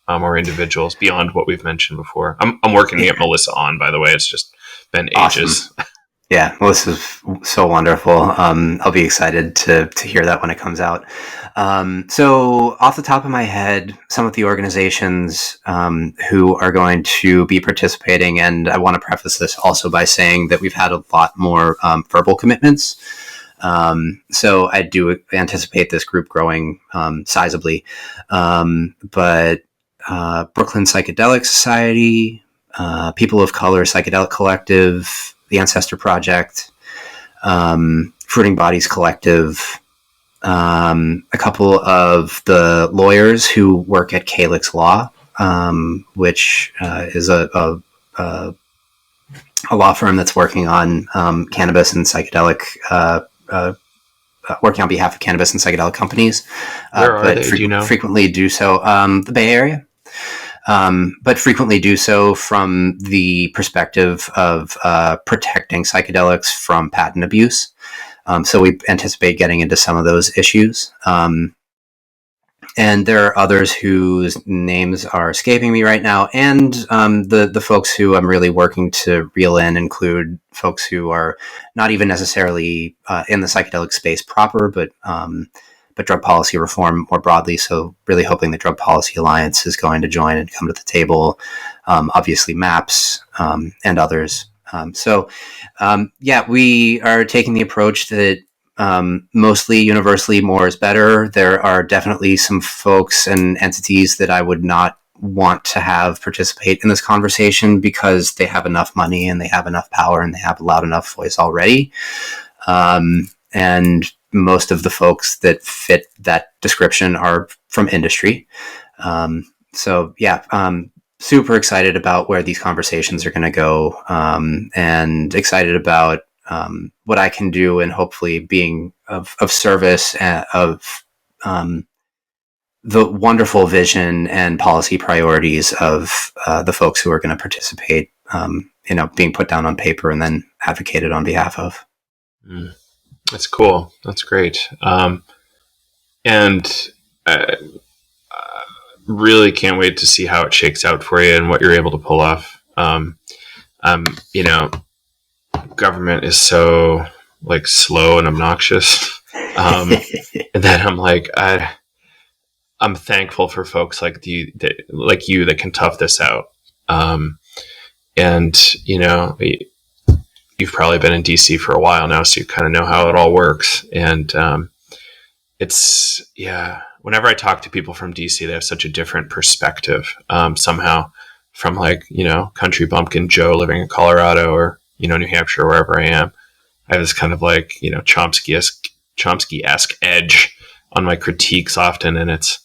or individuals beyond what we've mentioned before? I'm working to get Melissa on, by the way. It's just been ages. Awesome. Yeah, well, this is so wonderful. I'll be excited to hear that when it comes out. So off the top of my head, some of the organizations who are going to be participating, and I want to preface this also by saying that we've had a lot more verbal commitments. So I do anticipate this group growing sizably. But Brooklyn Psychedelic Society, People of Color Psychedelic Collective, the Ancestor Project, Fruiting Bodies Collective, a couple of the lawyers who work at Calyx Law, which is a law firm that's working on cannabis and psychedelic, working on behalf of cannabis and psychedelic companies. Where are they? Do you know? Frequently do so, the Bay Area. But frequently do so from the perspective of protecting psychedelics from patent abuse. So we anticipate getting into some of those issues. And there are others whose names are escaping me right now. And the folks who I'm really working to reel in include folks who are not even necessarily in the psychedelic space proper, but drug policy reform more broadly. So really hoping the Drug Policy Alliance is going to join and come to the table. Obviously MAPS and others. We are taking the approach that mostly universally more is better. There are definitely some folks and entities that I would not want to have participate in this conversation because they have enough money and they have enough power and they have a loud enough voice already. And most of the folks that fit that description are from industry. Super excited about where these conversations are going to go, and excited about what I can do and hopefully being of service of the wonderful vision and policy priorities of the folks who are going to participate, being put down on paper and then advocated on behalf of. That's cool. That's great. Really can't wait to see how it shakes out for you and what you're able to pull off. Government is so slow and obnoxious. That I'm I'm thankful for folks like you that can tough this out. You've probably been in DC for a while now, so you kind of know how it all works. And whenever I talk to people from DC, they have such a different perspective somehow from country bumpkin Joe living in Colorado or, New Hampshire, wherever I am. I have this kind of Chomsky-esque Chomsky-esque edge on my critiques often, and it's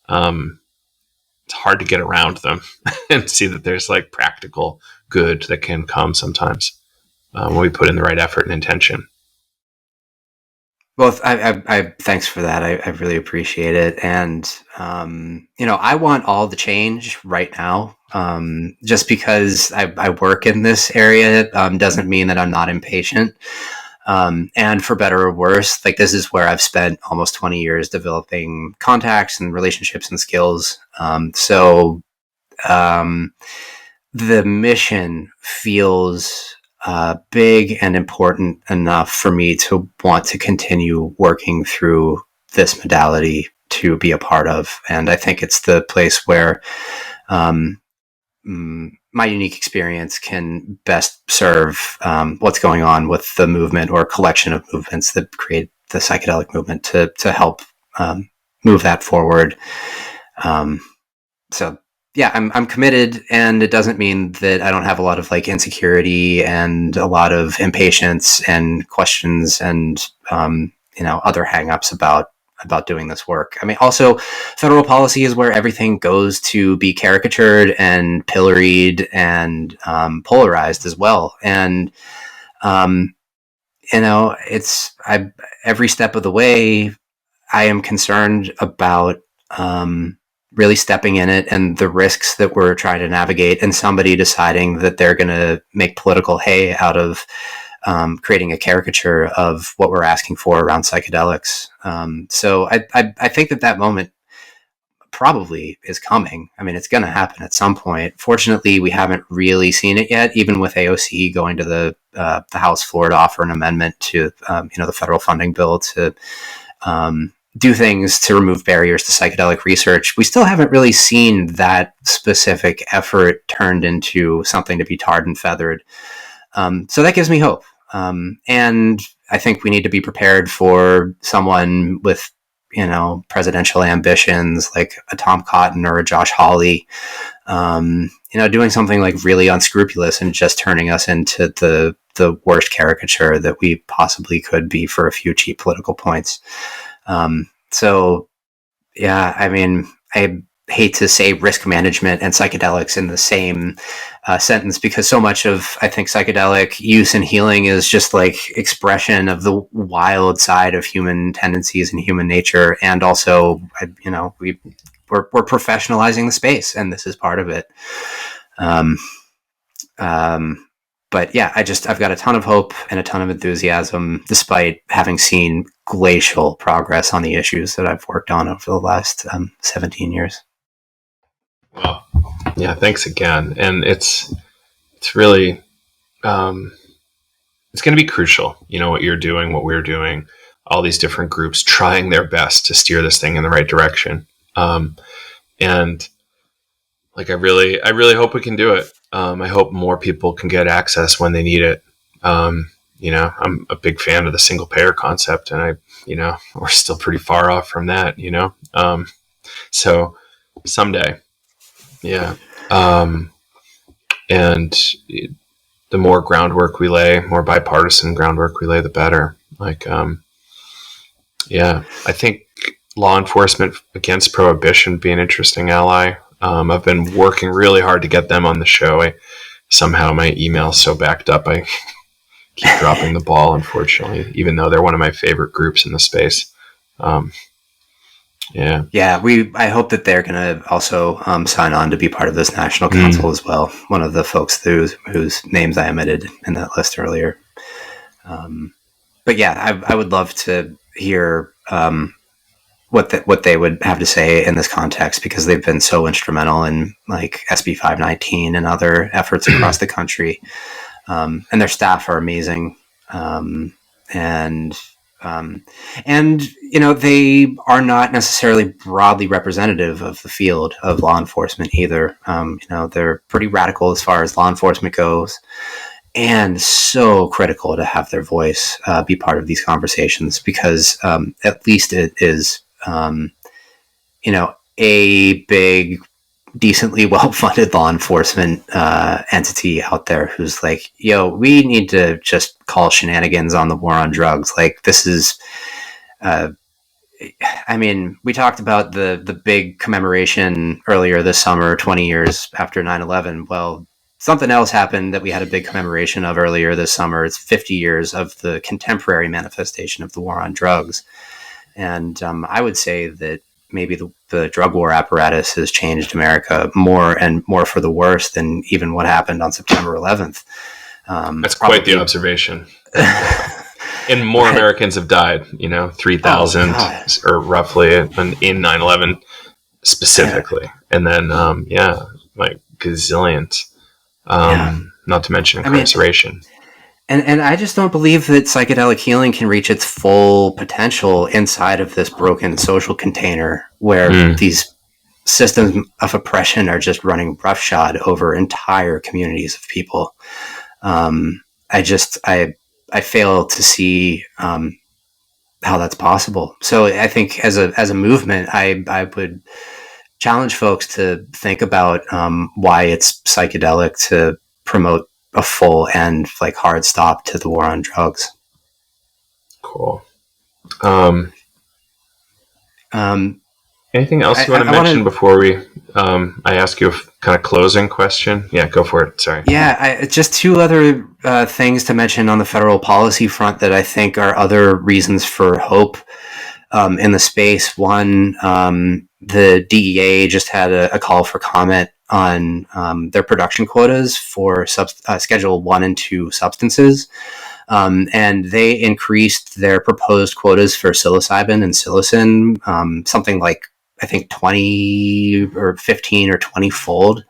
hard to get around them and see that there's like practical good that can come sometimes when we put in the right effort and intention. Well, I thanks for that. I really appreciate it. And, I want all the change right now. Just because I work in this area doesn't mean that I'm not impatient. And for better or worse, like this is where I've spent almost 20 years developing contacts and relationships and skills. So the mission feels big and important enough for me to want to continue working through this modality to be a part of. And I think it's the place where my unique experience can best serve what's going on with the movement or collection of movements that create the psychedelic movement to help move that forward. So yeah, I'm committed, and it doesn't mean that I don't have a lot of like insecurity and a lot of impatience and questions and other hangups about doing this work. I mean, also, federal policy is where everything goes to be caricatured and pilloried and polarized as well. And it's every step of the way, I am concerned about really stepping in it and the risks that we're trying to navigate, and somebody deciding that they're going to make political hay out of creating a caricature of what we're asking for around psychedelics. So I think that moment probably is coming. I mean, it's going to happen at some point. Fortunately, we haven't really seen it yet, even with AOC going to the House floor to offer an amendment to the federal funding bill to do things to remove barriers to psychedelic research. We still haven't really seen that specific effort turned into something to be tarred and feathered. So that gives me hope. And I think we need to be prepared for someone with, presidential ambitions like a Tom Cotton or a Josh Hawley, doing something like really unscrupulous and just turning us into the worst caricature that we possibly could be for a few cheap political points. So yeah, I mean, I hate to say risk management and psychedelics in the same sentence, because so much of, I think, psychedelic use and healing is just like expression of the wild side of human tendencies and human nature. And also, we're professionalizing the space, and this is part of it. But yeah, I've got a ton of hope and a ton of enthusiasm, despite having seen glacial progress on the issues that I've worked on over the last 17 years. Well, yeah, thanks again. And it's really, it's going to be crucial, what you're doing, what we're doing, all these different groups trying their best to steer this thing in the right direction. And like, I really hope we can do it. I hope more people can get access when they need it. I'm a big fan of the single payer concept, and we're still pretty far off from that, so someday, yeah. And the more groundwork we lay, more bipartisan groundwork we lay, the better. Like, yeah, I think law enforcement against prohibition would be an interesting ally. I've been working really hard to get them on the show. Somehow my email's so backed up, I keep dropping the ball, unfortunately, even though they're one of my favorite groups in the space. Yeah. I hope that they're going to also sign on to be part of this national council as well. One of the folks whose names I omitted in that list earlier. But yeah, I would love to hear what they would have to say in this context, because they've been so instrumental in like SB 519 and other efforts across the country. And their staff are amazing. And they are not necessarily broadly representative of the field of law enforcement either. They're pretty radical as far as law enforcement goes, and so critical to have their voice be part of these conversations, because at least it is, a big, decently well-funded law enforcement entity out there who's like, we need to just call shenanigans on the war on drugs. Like, this is, I mean, we talked about the big commemoration earlier this summer, 20 years after 9/11. Well, something else happened that we had a big commemoration of earlier this summer. It's 50 years of the contemporary manifestation of the war on drugs. And I would say that maybe the drug war apparatus has changed America more and more for the worse than even what happened on September 11th. That's quite the observation. And more Americans have died, 3,000 or roughly in 9/11 specifically. Yeah. And then, like gazillions, not to mention incarceration. And I just don't believe that psychedelic healing can reach its full potential inside of this broken social container where these systems of oppression are just running roughshod over entire communities of people. I fail to see how that's possible. So I think as a movement, I would challenge folks to think about why it's psychedelic to promote a full and like hard stop to the war on drugs. Cool. Anything else you want to mention before I ask you a kind of closing question? Yeah, go for it. Sorry. Yeah, just two other things to mention on the federal policy front that I think are other reasons for hope in the space. One, the DEA just had a call for comment on their production quotas for Schedule 1 and 2 substances. And they increased their proposed quotas for psilocybin and psilocin, something like, I think 20 or 15 or 20 fold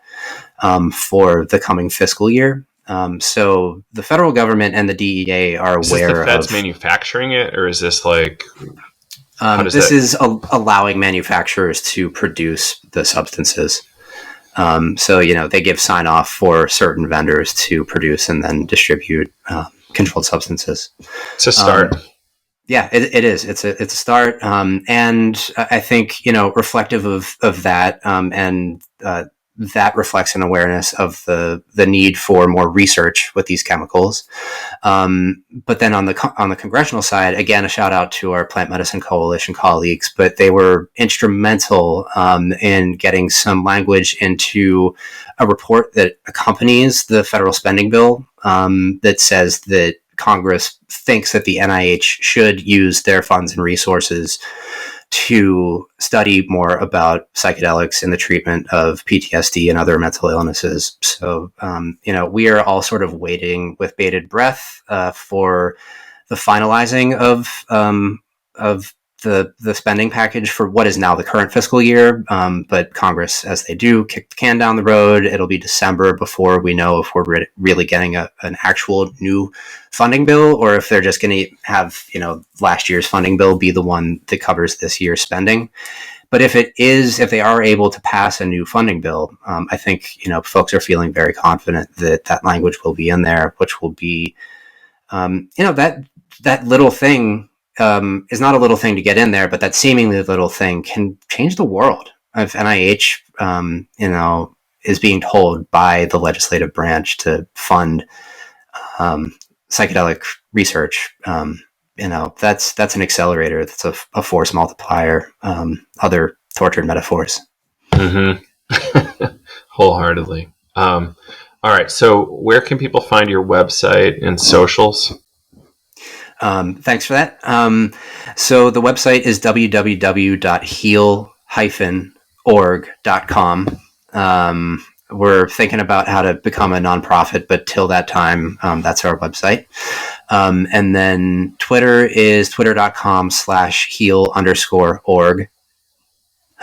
for the coming fiscal year. So the federal government and the DEA are aware of... Is this the feds manufacturing it, or is this like... this is allowing manufacturers to produce the substances. So, they give sign off for certain vendors to produce and then distribute controlled substances. It's a start. Yeah, it is. It's a start. And I think, reflective of that, and that reflects an awareness of the need for more research with these chemicals. But then on the congressional side, again, a shout out to our Plant Medicine Coalition colleagues, but they were instrumental in getting some language into a report that accompanies the federal spending bill that says that Congress thinks that the NIH should use their funds and resources to study more about psychedelics in the treatment of PTSD and other mental illnesses. So, we are all sort of waiting with bated breath for the finalizing of the spending package for what is now the current fiscal year. But Congress, as they do, kick the can down the road. It'll be December before we know if we're really getting an actual new funding bill, or if they're just going to have, last year's funding bill be the one that covers this year's spending. But if they are able to pass a new funding bill, I think, folks are feeling very confident that language will be in there, which will be, that little thing is not a little thing to get in there, but that seemingly little thing can change the world. If NIH, is being told by the legislative branch to fund psychedelic research, that's an accelerator. That's a force multiplier. Other tortured metaphors. Mm-hmm. Wholeheartedly. All right. So where can people find your website and socials? Thanks for that. So the website is www.heal-org.com. We're thinking about how to become a nonprofit, but till that time, that's our website. And then Twitter is twitter.com/heal_org.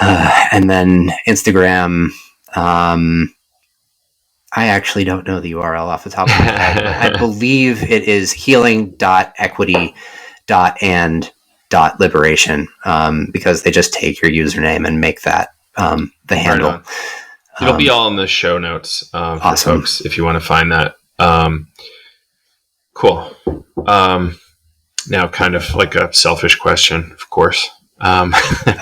And then Instagram, I actually don't know the URL off the top of my head, but I believe it is healing.equity.and.liberation, because they just take your username and make that the handle. Right. It'll be all in the show notes for awesome. folks if you want to find that. Cool. Now, kind of like a selfish question, of course. I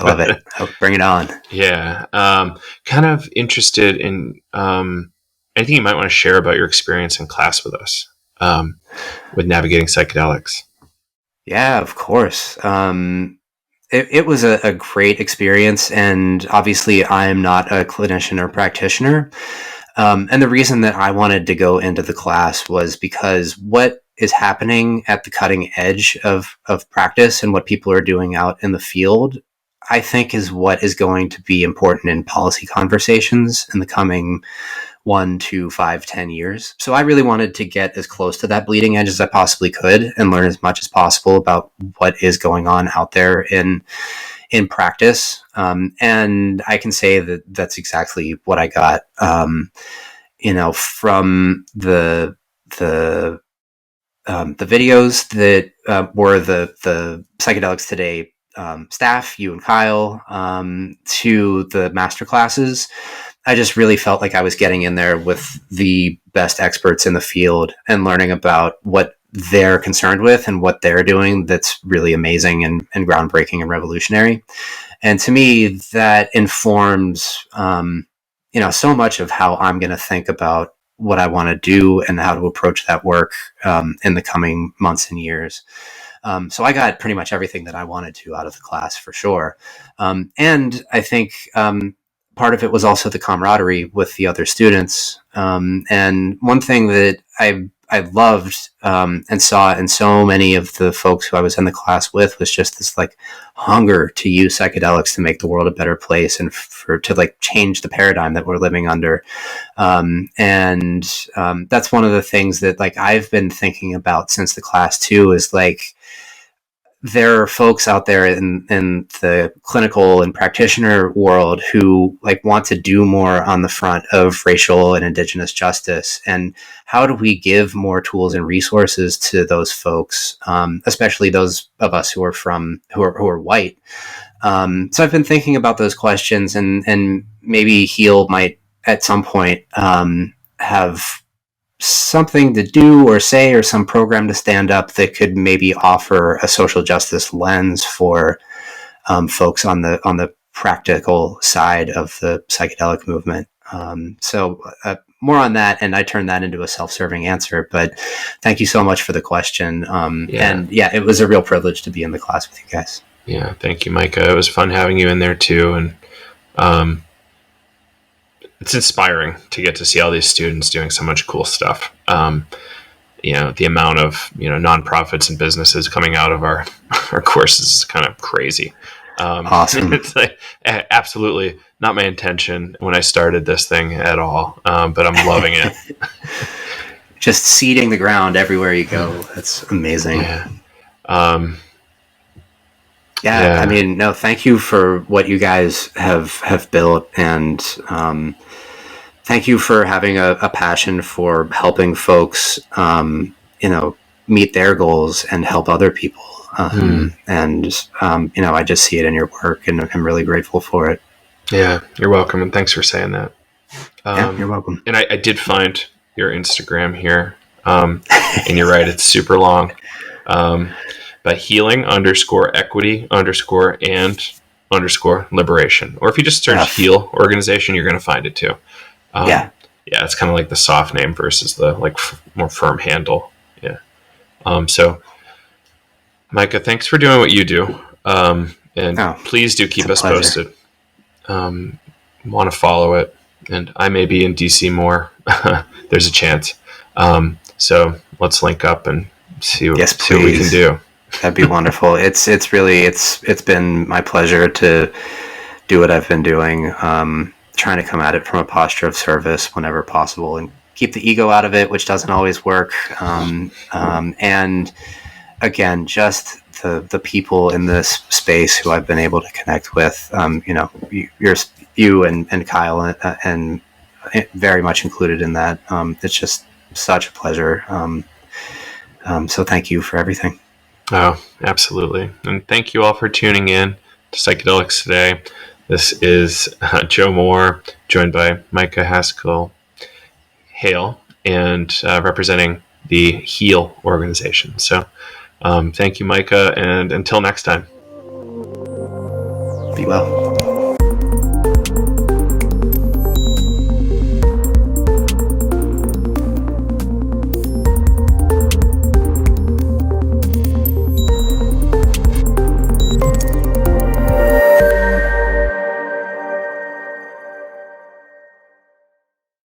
love it. Bring it on. Yeah. Kind of interested in anything you might want to share about your experience in class with us with navigating psychedelics. Yeah, of course. it was a great experience. And obviously, I'm not a clinician or practitioner. And the reason that I wanted to go into the class was because what is happening at the cutting edge of practice and what people are doing out in the field, I think, is what is going to be important in policy conversations in the coming 1 to 5, 10 years. So I really wanted to get as close to that bleeding edge as I possibly could and learn as much as possible about what is going on out there in practice. And I can say that that's exactly what I got. From the videos that were the Psychedelics Today staff, you and Kyle, to the master classes. I just really felt like I was getting in there with the best experts in the field and learning about what they're concerned with and what they're doing that's really amazing and groundbreaking and revolutionary. And to me, that informs, so much of how I'm going to think about what I want to do and how to approach that work in the coming months and years. So I got pretty much everything that I wanted to out of the class, for sure. And I think part of it was also the camaraderie with the other students. And one thing that I loved and saw in so many of the folks who I was in the class with was just this like hunger to use psychedelics to make the world a better place and to like change the paradigm that we're living under. And that's one of the things that like I've been thinking about since the class too, is like, there are folks out there in the clinical and practitioner world who like want to do more on the front of racial and indigenous justice. And how do we give more tools and resources to those folks, especially those of us who are white? So I've been thinking about those questions, and maybe Heal might at some point have something to do or say, or some program to stand up that could maybe offer a social justice lens for folks on the practical side of the psychedelic movement. So more on that, and I turned that into a self-serving answer, but thank you so much for the question. And yeah, it was a real privilege to be in the class with you guys. Yeah, thank you, Micah. It was fun having you in there too, and it's inspiring to get to see all these students doing so much cool stuff. The amount of nonprofits and businesses coming out of our courses is kind of crazy. Awesome. It's like absolutely not my intention when I started this thing at all, but I'm loving it. Just seeding the ground everywhere you go. That's amazing. Yeah. I mean, no, thank you for what you guys have built, and thank you for having a passion for helping folks, meet their goals and help other people. And I just see it in your work, and I'm really grateful for it. Yeah, you're welcome, and thanks for saying that. Yeah, you're welcome. And I did find your Instagram here, and you're right, it's super long. But healing_equity_and_liberation. Or if you just search Heal organization, you're going to find it too. Yeah, it's kind of like the soft name versus the like more firm handle. Yeah. So, Micah, thanks for doing what you do. And please do keep us posted. Want to follow it. And I may be in DC more. There's a chance. So let's link up and see what we can do. That'd be wonderful. It's been my pleasure to do what I've been doing, trying to come at it from a posture of service whenever possible and keep the ego out of it, which doesn't always work. And again, just the people in this space who I've been able to connect with, you and Kyle and very much included in that. It's just such a pleasure. So thank you for everything. Oh, absolutely. And thank you all for tuning in to Psychedelics Today. This is Joe Moore, joined by Micah Haskell-Hoehl, and representing the HEAL organization. So thank you, Micah, and until next time. Be well.